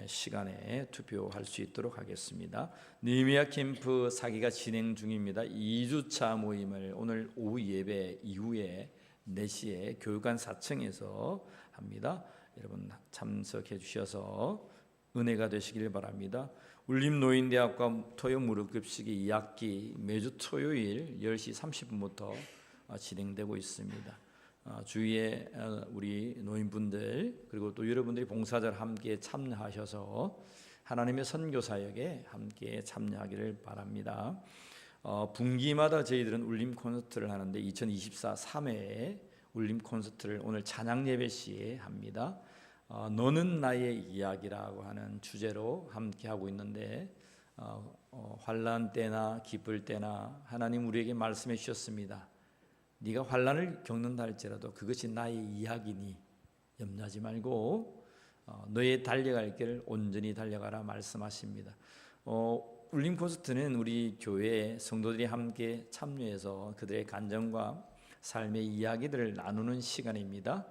시간에 투표할 수 있도록 하겠습니다. 느헤미야 캠프 사기가 진행 중입니다. 2주차 모임을 오늘 오후 예배 이후에 4시에 교육관 4층에서 합니다. 여러분 참석해 주셔서 은혜가 되시길 바랍니다. 울림노인대학과 토요 무료급식이 2학기 매주 토요일 10시 30분부터 진행되고 있습니다. 주위에 우리 노인분들 그리고 또 여러분들이 봉사자를 함께 참여하셔서 하나님의 선교 사역에 함께 참여하기를 바랍니다. 분기마다 저희들은 울림 콘서트를 하는데 2024 3회에 울림 콘서트를 오늘 찬양 예배 시에 합니다. 너는 나의 이야기라고 하는 주제로 함께 하고 있는데 환난 때나 기쁠 때나 하나님 우리에게 말씀해 주셨습니다. 네가 환난을 겪는다 할지라도 그것이 나의 이야기니 염려하지 말고 너의 달려갈 길을 온전히 달려가라 말씀하십니다. 울림 콘서트는 우리 교회 성도들이 함께 참여해서 그들의 간증과 삶의 이야기들을 나누는 시간입니다.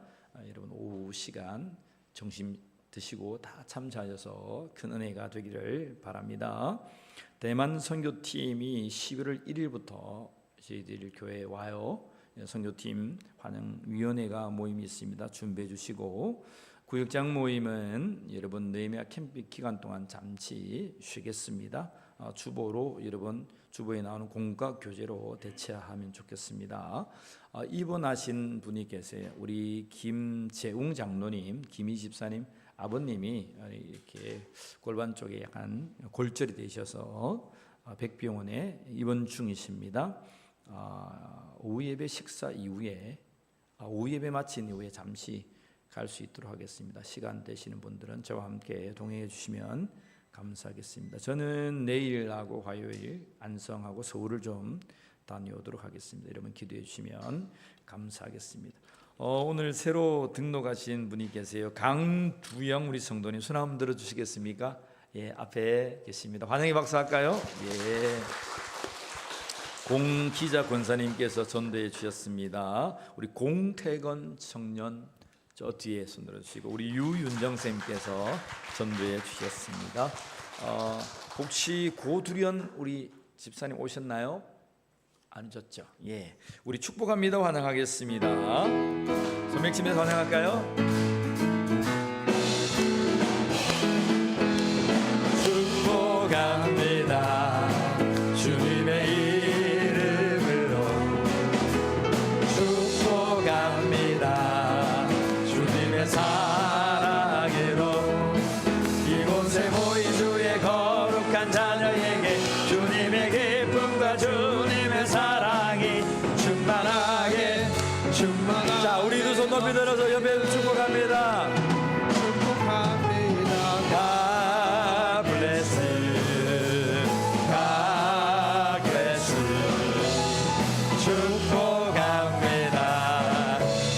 여러분 오후 시간 점심 드시고 다 참여하셔서 큰 은혜가 되기를 바랍니다. 대만 선교팀이 11월 1일부터 저희들 교회에 와요. 선교팀 환영위원회가 모임이 있습니다. 준비해 주시고 구역장 모임은 여러분 느헤미야 캠프 기간 동안 잠시 쉬겠습니다. 주보로 여러분 주보에 나오는 공과 교재로 대체하면 좋겠습니다. 입원하신 분이 계세요. 우리 김재웅 장로님, 김희 집사님 아버님이 이렇게 골반 쪽에 약간 골절이 되셔서 백병원에 입원 중이십니다. 오후 예배 식사 이후에 오후 예배 마친 이후에 잠시 갈 수 있도록 하겠습니다. 시간 되시는 분들은 저와 함께 동행해 주시면 감사하겠습니다. 저는 내일하고 화요일 안성하고 서울을 좀 다녀오도록 하겠습니다. 여러분 기도해 주시면 감사하겠습니다. 오늘 새로 등록하신 분이 계세요. 강두영 우리 성도님 손 한번 들어주시겠습니까? 예, 앞에 계십니다. 환영의 박수 할까요? 예. 공기자 권사님께서 전도해 주셨습니다. 우리 공태건 청년 저 뒤에 손 들어주시고 우리 유윤정 쌤께서 전도해 주셨습니다. 혹시 고두련 우리 집사님 오셨나요? 안 오셨죠? 예, 우리 축복합니다. 환영하겠습니다. 손맥치면서 환영할까요? 축복합니다. 주님의 이름으로 축복합니다. 주님의 사랑으로 이곳에 모인 주의 거룩한 자녀에게 주님의 기쁨과 주님의 사랑이 충만하게 자 우리 두 손 높이 들어서 옆에 축복합니다. God bless you. God bless you. 축복합니다.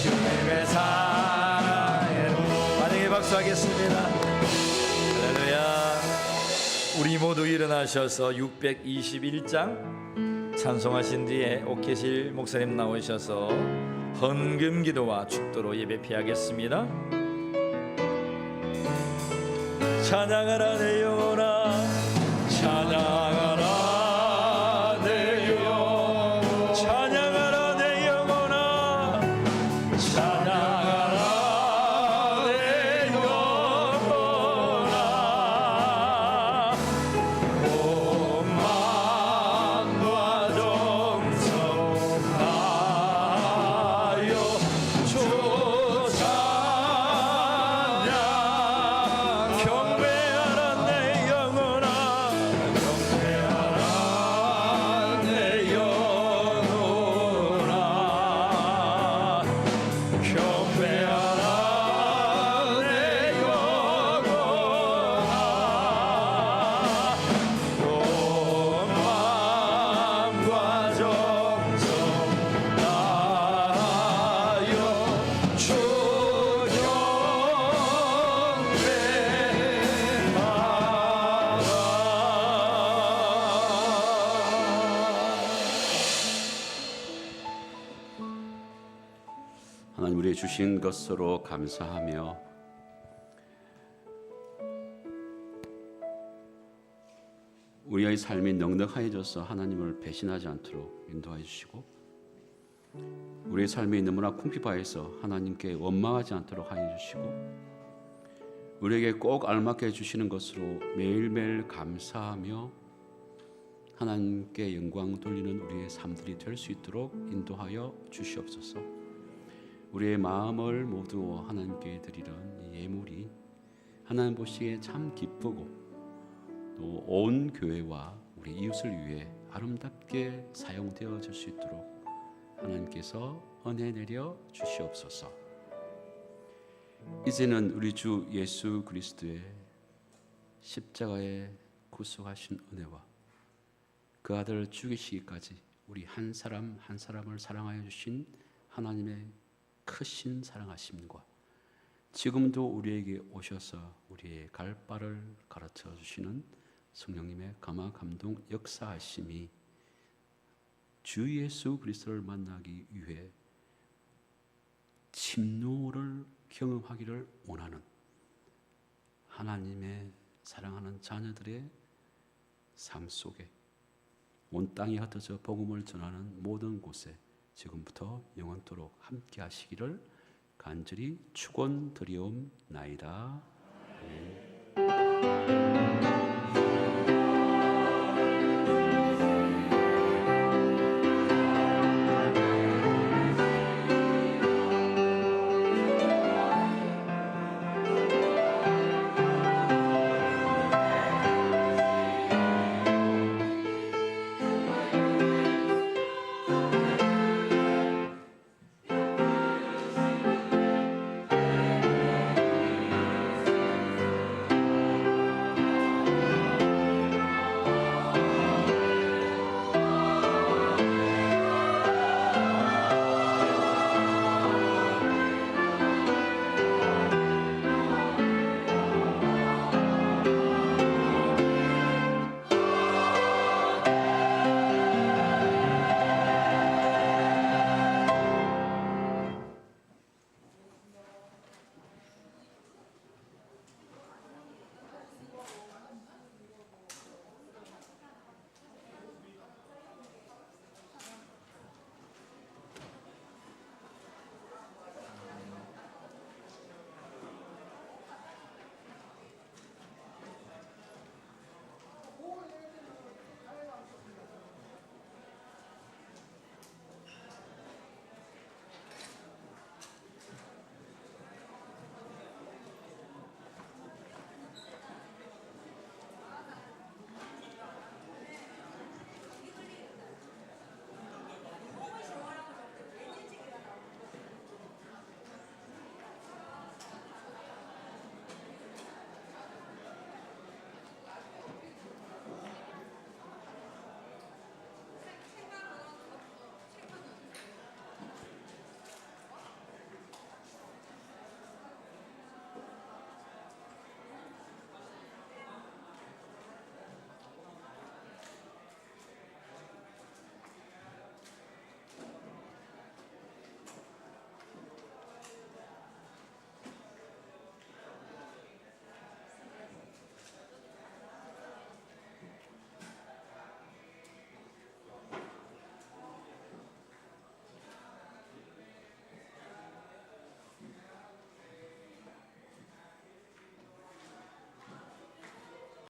주님의 사랑으로 환영의 박수하겠습니다. 할렐루야. 우리 모두 일어나셔서 621장 찬송하신 뒤에 옥계실 목사님 나오셔서 헌금 기도와 축도로 예배 피하겠습니다. 찬양하라 내 영혼아 찬양하라 내 영혼 찬양하라 내 영혼아 찬양하라 내 영혼아 온 마음과 정성 다하여 주 찬양 경배하라 내 영혼아 경배하라 하나님 우리에게 주신 것으로 감사하며 우리의 삶이 넉넉해져서 하나님을 배신하지 않도록 인도하여 주시고 우리의 삶이 너무나 궁핍하여서 하나님께 원망하지 않도록 하여 주시고 우리에게 꼭 알맞게 해주시는 것으로 매일매일 감사하며 하나님께 영광 돌리는 우리의 삶들이 될 수 있도록 인도하여 주시옵소서. 우리의 마음을 모두 하나님께 드리는 이 예물이 하나님 보시기에 참 기쁘고 또 온 교회와 우리 이웃을 위해 아름답게 사용되어질 수 있도록 하나님께서 은혜 내려 주시옵소서. 이제는 우리 주 예수 그리스도의 십자가에 구속하신 은혜와 그 아들을 죽이시기까지 우리 한 사람 한 사람을 사랑하여 주신 하나님의 크신 사랑하심과 지금도 우리에게 오셔서 우리의 갈 바를 가르쳐 주시는 성령님의 감화 감동 역사하심이 주 예수 그리스도를 만나기 위해 침노를 경험하기를 원하는 하나님의 사랑하는 자녀들의 삶 속에 온 땅이 흩어져 복음을 전하는 모든 곳에 지금부터 영원토록 함께 하시기를 간절히 축원드리옵나이다. 아멘.